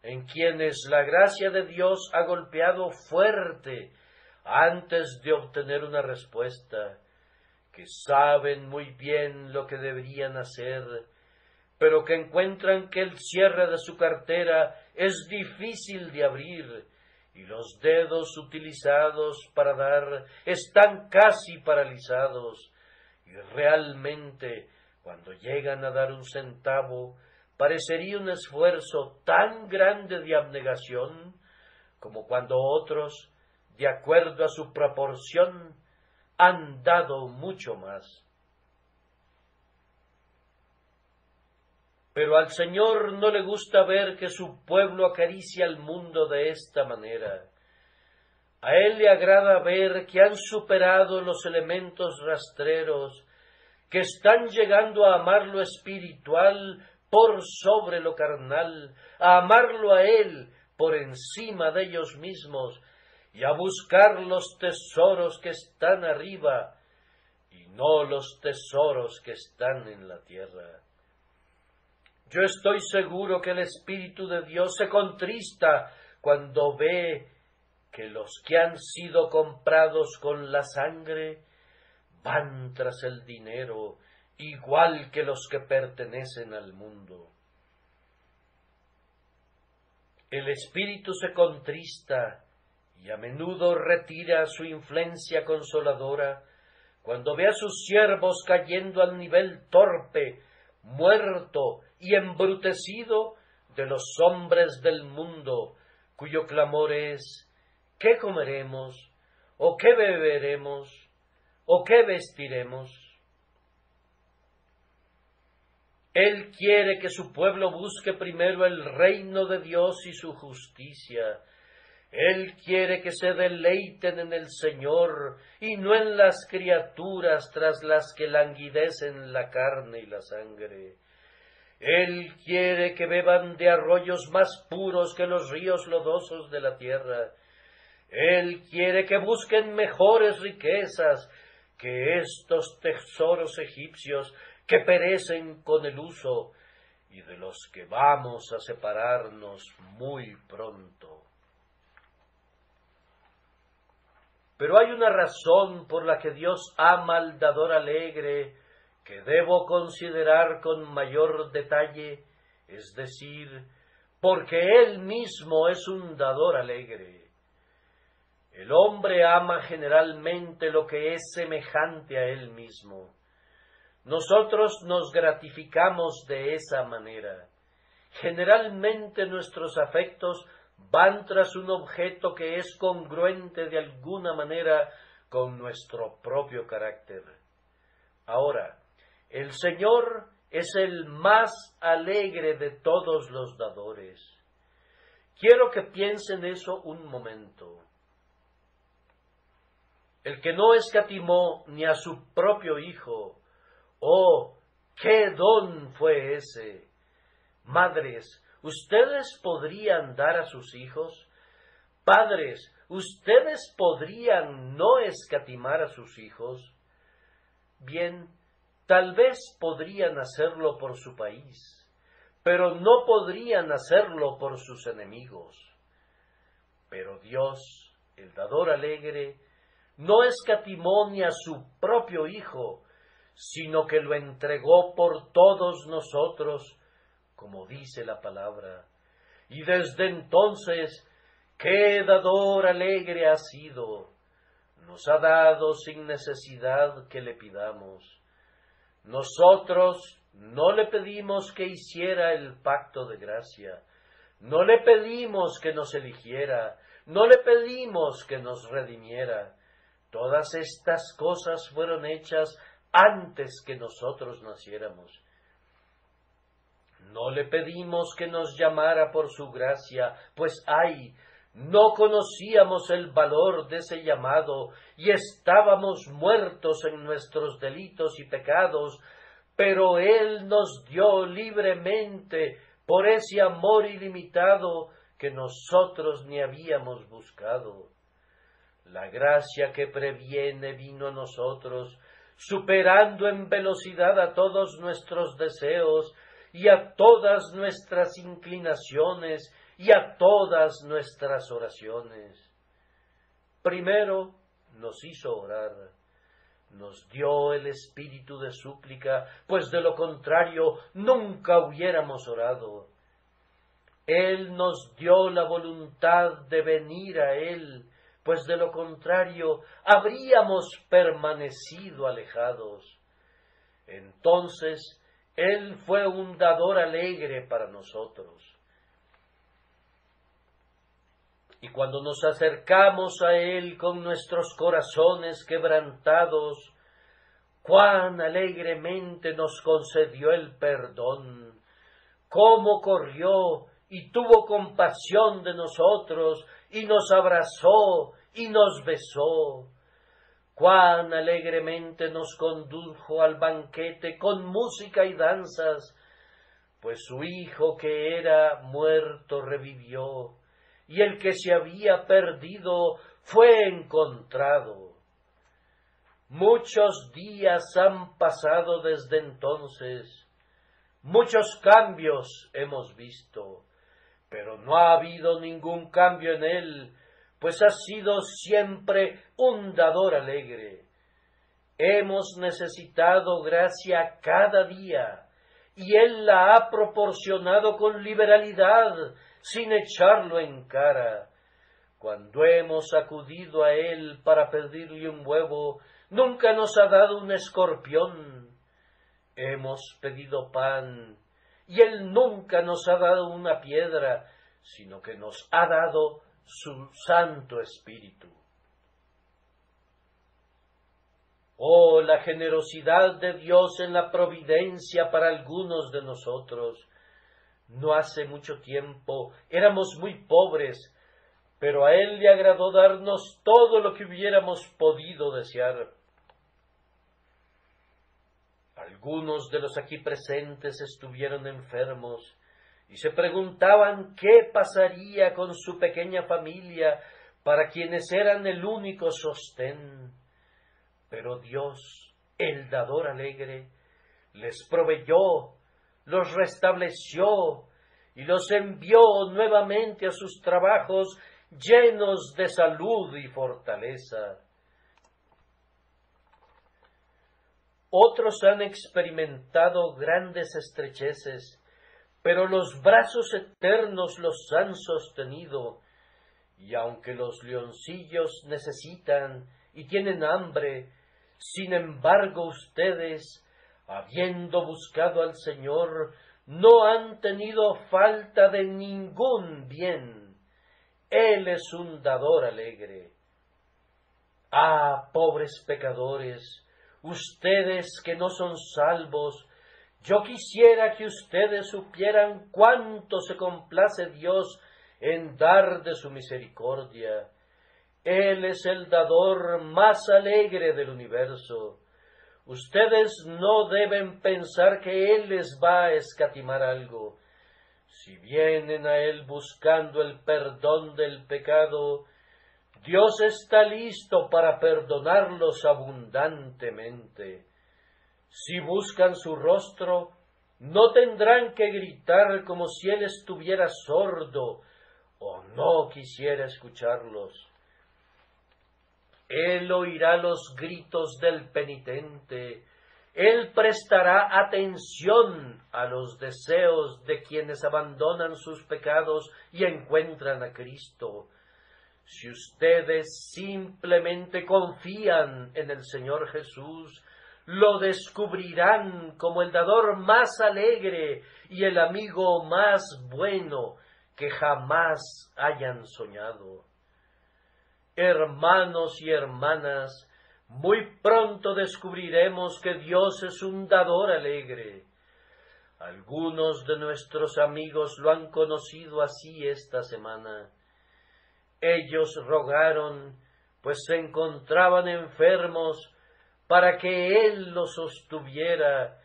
en quienes la gracia de Dios ha golpeado fuerte antes de obtener una respuesta, que saben muy bien lo que deberían hacer, pero que encuentran que el cierre de su cartera es difícil de abrir, y los dedos utilizados para dar están casi paralizados, y realmente, cuando llegan a dar un centavo, parecería un esfuerzo tan grande de abnegación como cuando otros, de acuerdo a su proporción, han dado mucho más. Pero al Señor no le gusta ver que su pueblo acaricia al mundo de esta manera. A Él le agrada ver que han superado los elementos rastreros, que están llegando a amar lo espiritual por sobre lo carnal, a amarlo a Él por encima de ellos mismos, y a buscar los tesoros que están arriba, y no los tesoros que están en la tierra. Yo estoy seguro que el Espíritu de Dios se contrista cuando ve que los que han sido comprados con la sangre van tras el dinero, igual que los que pertenecen al mundo. El Espíritu se contrista y a menudo retira su influencia consoladora cuando ve a sus siervos cayendo al nivel torpe, muerto y embrutecido de los hombres del mundo, cuyo clamor es: ¿qué comeremos? ¿O qué beberemos? ¿O qué vestiremos? Él quiere que su pueblo busque primero el reino de Dios y su justicia. Él quiere que se deleiten en el Señor y no en las criaturas tras las que languidecen la carne y la sangre. Él quiere que beban de arroyos más puros que los ríos lodosos de la tierra. Él quiere que busquen mejores riquezas que estos tesoros egipcios que perecen con el uso y de los que vamos a separarnos muy pronto. Pero hay una razón por la que Dios ama al dador alegre que debo considerar con mayor detalle, es decir, porque Él mismo es un dador alegre. El hombre ama generalmente lo que es semejante a él mismo. Nosotros nos gratificamos de esa manera. Generalmente nuestros afectos van tras un objeto que es congruente de alguna manera con nuestro propio carácter. Ahora, el Señor es el más alegre de todos los dadores. Quiero que piensen eso un momento. El que no escatimó ni a su propio Hijo, ¡oh, qué don fue ese! Madres, ¿ustedes podrían dar a sus hijos? Padres, ¿ustedes podrían no escatimar a sus hijos? Bien, tal vez podrían hacerlo por su país, pero no podrían hacerlo por sus enemigos. Pero Dios, el dador alegre, no escatimó ni a su propio Hijo, sino que lo entregó por todos nosotros, como dice la palabra. Y desde entonces, ¡qué dador alegre ha sido! Nos ha dado sin necesidad que le pidamos. Nosotros no le pedimos que hiciera el pacto de gracia, no le pedimos que nos eligiera, no le pedimos que nos redimiera. Todas estas cosas fueron hechas antes que nosotros naciéramos. No le pedimos que nos llamara por su gracia, pues ¡ay!, no conocíamos el valor de ese llamado y estábamos muertos en nuestros delitos y pecados, pero Él nos dio libremente por ese amor ilimitado que nosotros ni habíamos buscado. La gracia que previene vino a nosotros, superando en velocidad a todos nuestros deseos y a todas nuestras inclinaciones y a todas nuestras oraciones. Primero nos hizo orar, nos dio el espíritu de súplica, pues de lo contrario nunca hubiéramos orado. Él nos dio la voluntad de venir a Él, pues de lo contrario habríamos permanecido alejados. Entonces Él fue un dador alegre para nosotros. Y cuando nos acercamos a Él con nuestros corazones quebrantados, cuán alegremente nos concedió el perdón, cómo corrió y tuvo compasión de nosotros, y nos abrazó y nos besó. Cuán alegremente nos condujo al banquete con música y danzas, pues su Hijo que era muerto revivió, y el que se había perdido fue encontrado. Muchos días han pasado desde entonces, muchos cambios hemos visto, pero no ha habido ningún cambio en Él, pues ha sido siempre un dador alegre. Hemos necesitado gracia cada día, y Él la ha proporcionado con liberalidad, sin echarlo en cara. Cuando hemos acudido a Él para pedirle un huevo, nunca nos ha dado un escorpión. Hemos pedido pan, y Él nunca nos ha dado una piedra, sino que nos ha dado su Santo Espíritu. Oh, la generosidad de Dios en la providencia para algunos de nosotros. No hace mucho tiempo éramos muy pobres, pero a Él le agradó darnos todo lo que hubiéramos podido desear. Algunos de los aquí presentes estuvieron enfermos y se preguntaban qué pasaría con su pequeña familia, para quienes eran el único sostén. Pero Dios, el dador alegre, les proveyó, los restableció y los envió nuevamente a sus trabajos llenos de salud y fortaleza. Otros han experimentado grandes estrecheces, pero los brazos eternos los han sostenido, y aunque los leoncillos necesitan y tienen hambre, sin embargo ustedes, habiendo buscado al Señor, no han tenido falta de ningún bien. Él es un dador alegre. Ah, pobres pecadores, ustedes que no son salvos, yo quisiera que ustedes supieran cuánto se complace Dios en dar de su misericordia. Él es el dador más alegre del universo. Ustedes no deben pensar que Él les va a escatimar algo. Si vienen a Él buscando el perdón del pecado, Dios está listo para perdonarlos abundantemente. Si buscan su rostro, no tendrán que gritar como si Él estuviera sordo o no quisiera escucharlos. Él oirá los gritos del penitente, Él prestará atención a los deseos de quienes abandonan sus pecados y encuentran a Cristo. Si ustedes simplemente confían en el Señor Jesús, lo descubrirán como el dador más alegre y el amigo más bueno que jamás hayan soñado. Hermanos y hermanas, muy pronto descubriremos que Dios es un dador alegre. Algunos de nuestros amigos lo han conocido así esta semana. Ellos rogaron, pues se encontraban enfermos, para que Él los sostuviera,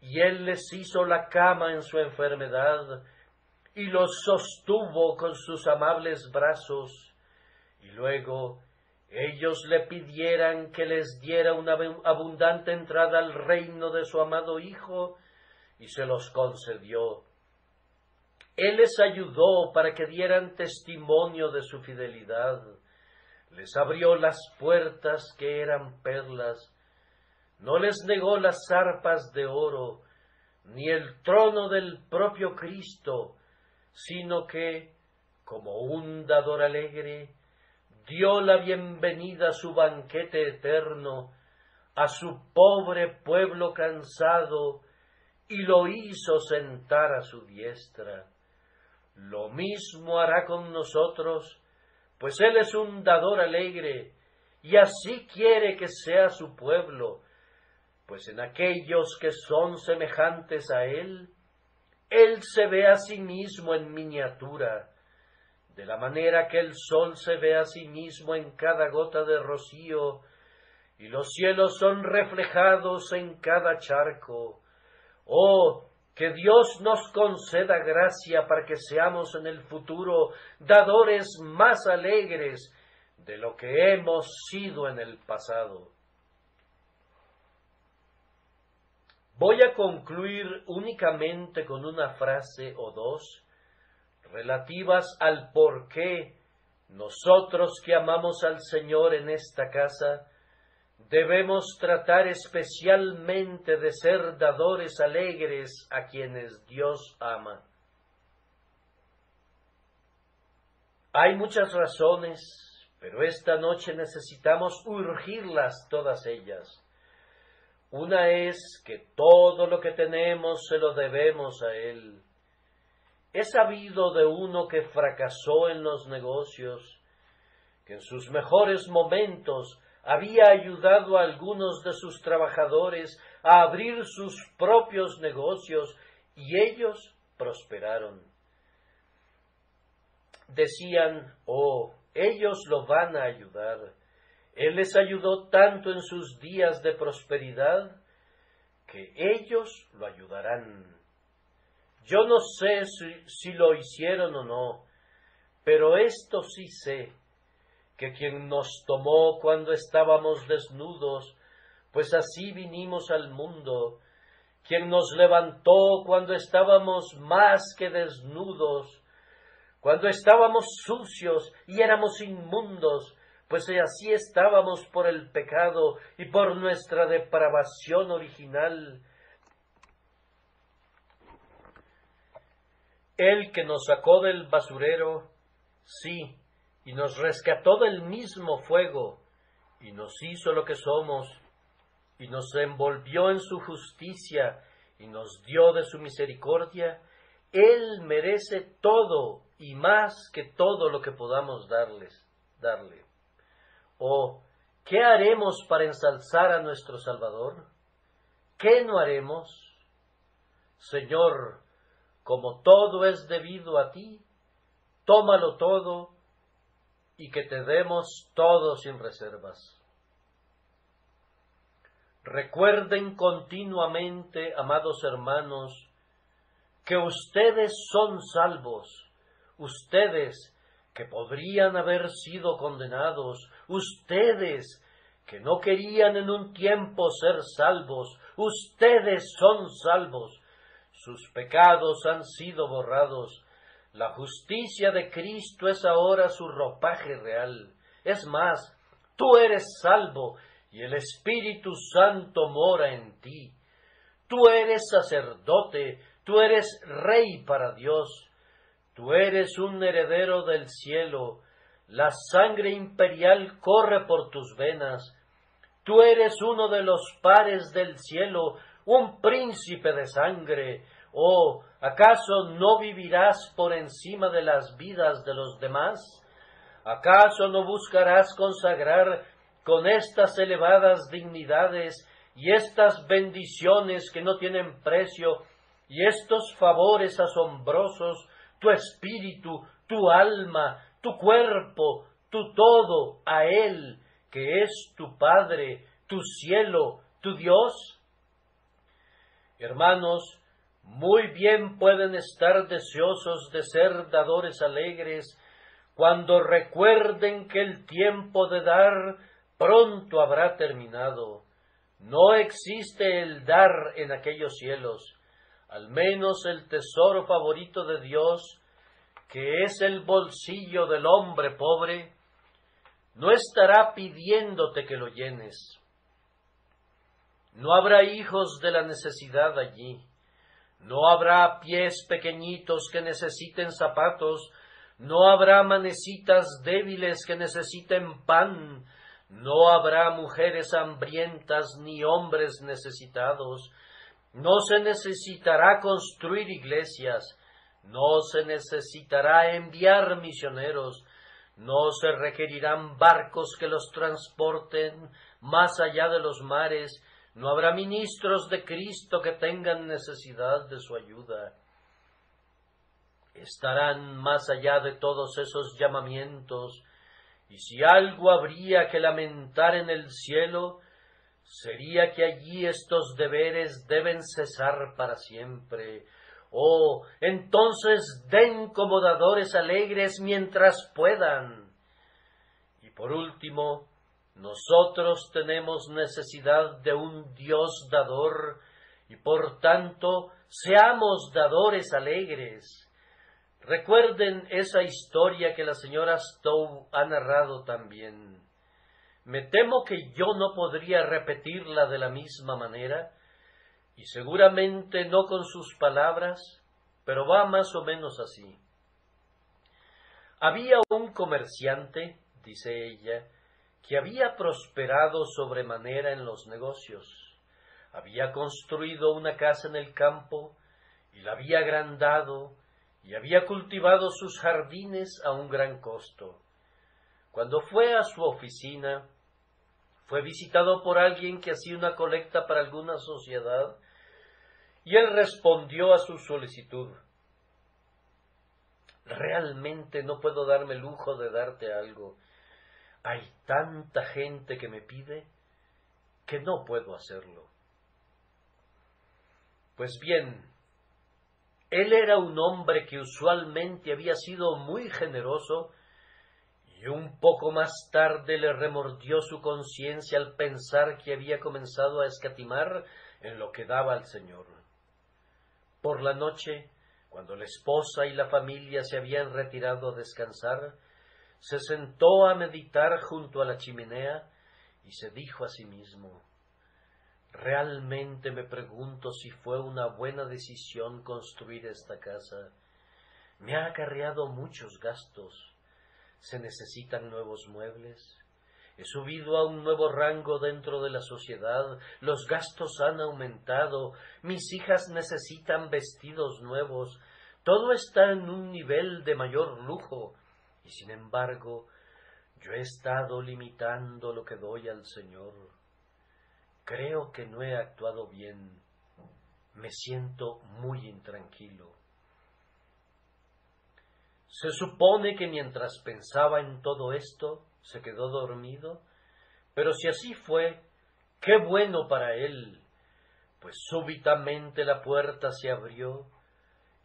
y Él les hizo la cama en su enfermedad, y los sostuvo con sus amables brazos, y luego ellos le pidieran que les diera una abundante entrada al reino de su amado Hijo, y se los concedió. Él les ayudó para que dieran testimonio de su fidelidad, les abrió las puertas que eran perlas, no les negó las arpas de oro, ni el trono del propio Cristo, sino que, como un dador alegre, dio la bienvenida a su banquete eterno, a su pobre pueblo cansado, y lo hizo sentar a su diestra. Lo mismo hará con nosotros, pues Él es un dador alegre, y así quiere que sea su pueblo, pues en aquellos que son semejantes a Él, Él se ve a sí mismo en miniatura, de la manera que el sol se ve a sí mismo en cada gota de rocío, y los cielos son reflejados en cada charco. Oh, que Dios nos conceda gracia para que seamos en el futuro dadores más alegres de lo que hemos sido en el pasado. Voy a concluir únicamente con una frase o dos relativas al por qué nosotros que amamos al Señor en esta casa debemos tratar especialmente de ser dadores alegres a quienes Dios ama. Hay muchas razones, pero esta noche necesitamos urgirlas todas ellas. Una es que todo lo que tenemos se lo debemos a Él. He sabido de uno que fracasó en los negocios, que en sus mejores momentos había ayudado a algunos de sus trabajadores a abrir sus propios negocios y ellos prosperaron. Decían, oh, ellos lo van a ayudar. Él les ayudó tanto en sus días de prosperidad que ellos lo ayudarán. Yo no sé si lo hicieron o no, pero esto sí sé, que quien nos tomó cuando estábamos desnudos, pues así vinimos al mundo, quien nos levantó cuando estábamos más que desnudos, cuando estábamos sucios y éramos inmundos, pues así estábamos por el pecado y por nuestra depravación original. Él que nos sacó del basurero, sí, y nos rescató del mismo fuego, y nos hizo lo que somos, y nos envolvió en su justicia, y nos dio de su misericordia, Él merece todo, y más que todo lo que podamos darle. Oh, ¿qué haremos para ensalzar a nuestro Salvador? ¿Qué no haremos? Señor, como todo es debido a ti, tómalo todo, y que te demos todo sin reservas. Recuerden continuamente, amados hermanos, que ustedes son salvos, ustedes que podrían haber sido condenados, ustedes que no querían en un tiempo ser salvos, ustedes son salvos, sus pecados han sido borrados. La justicia de Cristo es ahora su ropaje real. Es más, tú eres salvo y el Espíritu Santo mora en ti. Tú eres sacerdote, tú eres rey para Dios. Tú eres un heredero del cielo. La sangre imperial corre por tus venas. Tú eres uno de los pares del cielo, un príncipe de sangre. Oh, ¿acaso no vivirás por encima de las vidas de los demás? ¿Acaso no buscarás consagrar con estas elevadas dignidades y estas bendiciones que no tienen precio y estos favores asombrosos tu espíritu, tu alma, tu cuerpo, tu todo a Él, que es tu Padre, tu cielo, tu Dios? Hermanos, Muy bien pueden estar deseosos de ser dadores alegres cuando recuerden que el tiempo de dar pronto habrá terminado. No existe el dar en aquellos cielos, al menos el tesoro favorito de Dios, que es el bolsillo del hombre pobre, no estará pidiéndote que lo llenes. No habrá hijos de la necesidad allí. No habrá pies pequeñitos que necesiten zapatos. No habrá manecitas débiles que necesiten pan. No habrá mujeres hambrientas ni hombres necesitados. No se necesitará construir iglesias. No se necesitará enviar misioneros. No se requerirán barcos que los transporten más allá de los mares. No habrá ministros de Cristo que tengan necesidad de su ayuda. Estarán más allá de todos esos llamamientos, y si algo habría que lamentar en el cielo, sería que allí estos deberes deben cesar para siempre. Oh, entonces den como dadores alegres mientras puedan. Y por último, nosotros tenemos necesidad de un Dios dador, y por tanto seamos dadores alegres. Recuerden esa historia que la señora Stowe ha narrado también. Me temo que yo no podría repetirla de la misma manera, y seguramente no con sus palabras, pero va más o menos así. Había un comerciante, dice ella, que había prosperado sobremanera en los negocios. Había construido una casa en el campo y la había agrandado y había cultivado sus jardines a un gran costo. Cuando fue a su oficina, fue visitado por alguien que hacía una colecta para alguna sociedad y él respondió a su solicitud. Realmente no puedo darme el lujo de darte algo. Hay tanta gente que me pide que no puedo hacerlo. Pues bien, él era un hombre que usualmente había sido muy generoso y un poco más tarde le remordió su conciencia al pensar que había comenzado a escatimar en lo que daba al Señor. Por la noche, cuando la esposa y la familia se habían retirado a descansar, se sentó a meditar junto a la chimenea y se dijo a sí mismo: realmente me pregunto si fue una buena decisión construir esta casa. Me ha acarreado muchos gastos. Se necesitan nuevos muebles. He subido a un nuevo rango dentro de la sociedad. Los gastos han aumentado. Mis hijas necesitan vestidos nuevos. Todo está en un nivel de mayor lujo. Y sin embargo, yo he estado limitando lo que doy al Señor. Creo que no he actuado bien. Me siento muy intranquilo. Se supone que mientras pensaba en todo esto, se quedó dormido, pero si así fue, qué bueno para él, pues súbitamente la puerta se abrió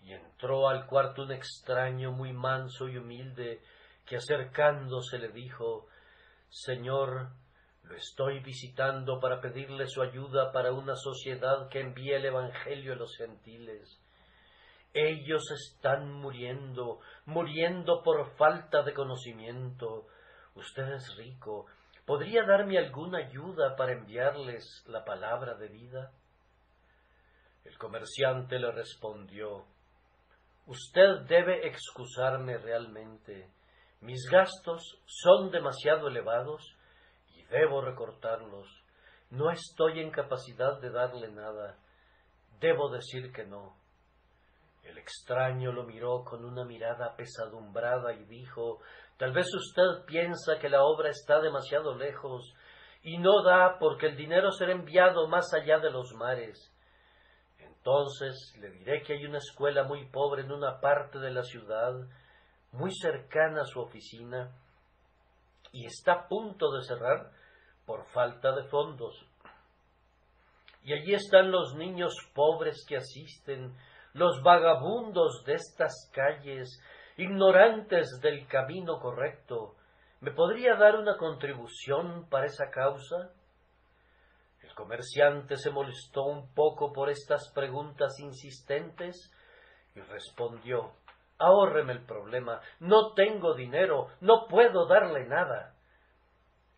y entró al cuarto un extraño muy manso y humilde, que acercándose le dijo: Señor, lo estoy visitando para pedirle su ayuda para una sociedad que envía el Evangelio a los gentiles. Ellos están muriendo por falta de conocimiento. Usted es rico. ¿Podría darme alguna ayuda para enviarles la palabra de vida? El comerciante le respondió: usted debe excusarme realmente. Mis gastos son demasiado elevados y debo recortarlos. No estoy en capacidad de darle nada. Debo decir que no. El extraño lo miró con una mirada apesadumbrada y dijo: tal vez usted piensa que la obra está demasiado lejos y no da porque el dinero será enviado más allá de los mares. Entonces le diré que hay una escuela muy pobre en una parte de la ciudad, muy cercana a su oficina, y está a punto de cerrar por falta de fondos. y allí están los niños pobres que asisten, los vagabundos de estas calles, ignorantes del camino correcto. ¿Me podría dar una contribución para esa causa? El comerciante se molestó un poco por estas preguntas insistentes y respondió: ahórreme el problema, no tengo dinero, no puedo darle nada.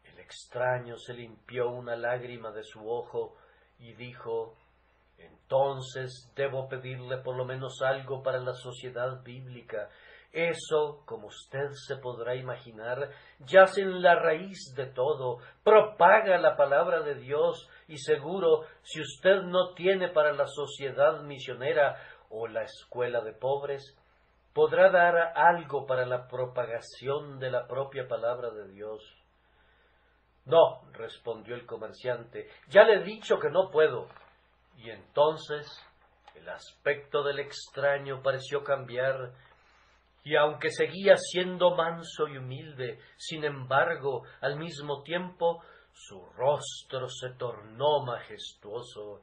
El extraño se limpió una lágrima de su ojo y dijo: entonces debo pedirle por lo menos algo para la sociedad bíblica. Eso, como usted se podrá imaginar, yace en la raíz de todo, propaga la palabra de Dios, y seguro, si usted no tiene para la sociedad misionera o la escuela de pobres, podrá dar algo para la propagación de la propia palabra de Dios. No, respondió el comerciante, ya le he dicho que no puedo. Y entonces el aspecto del extraño pareció cambiar, y aunque seguía siendo manso y humilde, sin embargo, al mismo tiempo, su rostro se tornó majestuoso.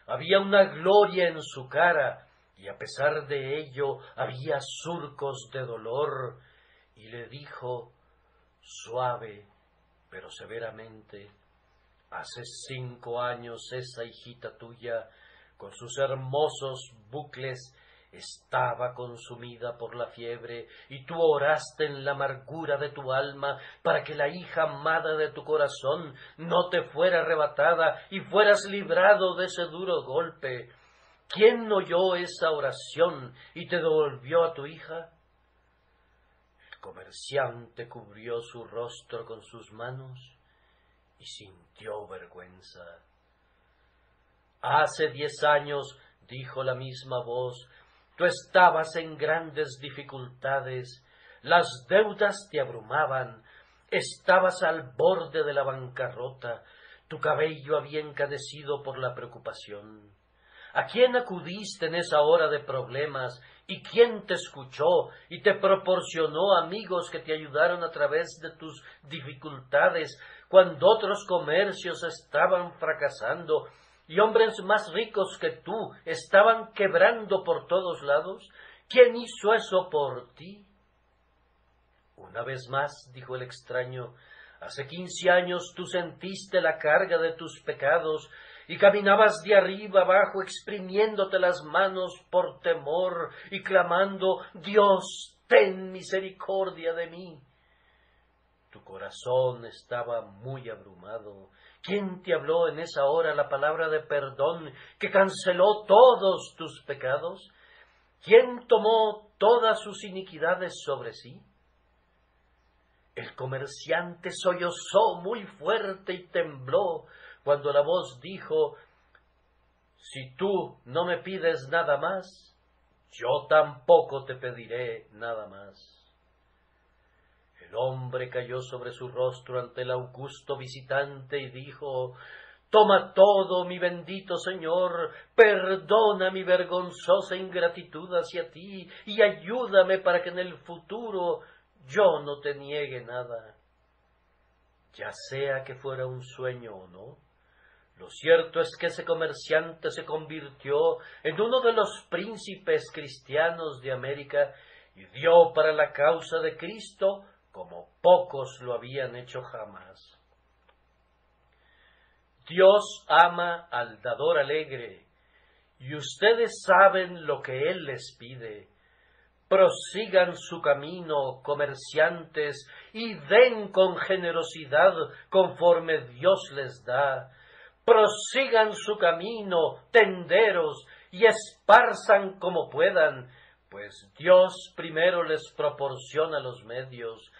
Había una gloria en su cara, y a pesar de ello había surcos de dolor, y le dijo, suave pero severamente: hace 5 años esa hijita tuya, con sus hermosos bucles, estaba consumida por la fiebre, y tú oraste en la amargura de tu alma para que la hija amada de tu corazón no te fuera arrebatada y fueras librado de ese duro golpe. ¿Quién oyó esa oración y te devolvió a tu hija? El comerciante cubrió su rostro con sus manos y sintió vergüenza. Hace 10 años, dijo la misma voz, tú estabas en grandes dificultades, las deudas te abrumaban, estabas al borde de la bancarrota, tu cabello había encanecido por la preocupación. ¿A quién acudiste en esa hora de problemas? ¿Y quién te escuchó y te proporcionó amigos que te ayudaron a través de tus dificultades, cuando otros comercios estaban fracasando y hombres más ricos que tú estaban quebrando por todos lados? ¿Quién hizo eso por ti? Una vez más, dijo el extraño, hace 15 años tú sentiste la carga de tus pecados y caminabas de arriba abajo exprimiéndote las manos por temor y clamando, Dios, ten misericordia de mí. Tu corazón estaba muy abrumado. ¿Quién te habló en esa hora la palabra de perdón que canceló todos tus pecados? ¿Quién tomó todas sus iniquidades sobre sí? El comerciante sollozó muy fuerte y tembló cuando la voz dijo, si tú no me pides nada más, yo tampoco te pediré nada más. El hombre cayó sobre su rostro ante el augusto visitante y dijo, toma todo, mi bendito Señor, perdona mi vergonzosa ingratitud hacia ti y ayúdame para que en el futuro yo no te niegue nada. Ya sea que fuera un sueño o no, lo cierto es que ese comerciante se convirtió en uno de los príncipes cristianos de América y dio para la causa de Cristo como pocos lo habían hecho jamás. Dios ama al dador alegre, y ustedes saben lo que Él les pide. Prosigan su camino, comerciantes, y den con generosidad conforme Dios les da. Prosigan su camino, tenderos, y esparzan como puedan, pues Dios primero les proporciona los medios.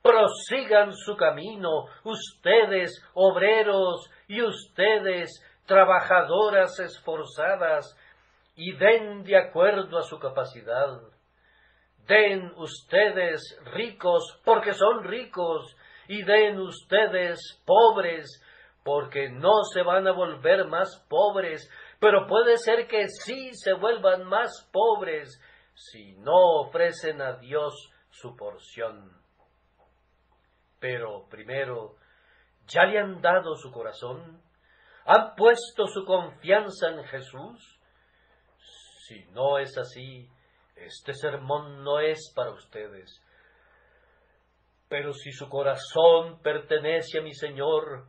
Prosigan su camino, ustedes, obreros, y ustedes, trabajadoras esforzadas, y den de acuerdo a su capacidad. Den ustedes ricos, porque son ricos, y den ustedes pobres, porque no se van a volver más pobres, pero puede ser que sí se vuelvan más pobres si no ofrecen a Dios su porción. Pero primero, ¿ya le han dado su corazón? ¿Han puesto su confianza en Jesús? Si no es así, este sermón no es para ustedes. Pero si su corazón pertenece a mi Señor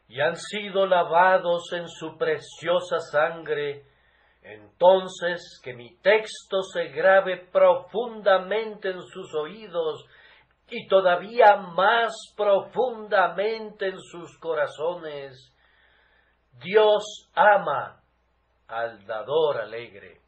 y han sido lavados en su preciosa sangre, entonces que mi texto se grabe profundamente en sus oídos y todavía más profundamente en sus corazones. Dios ama al dador alegre.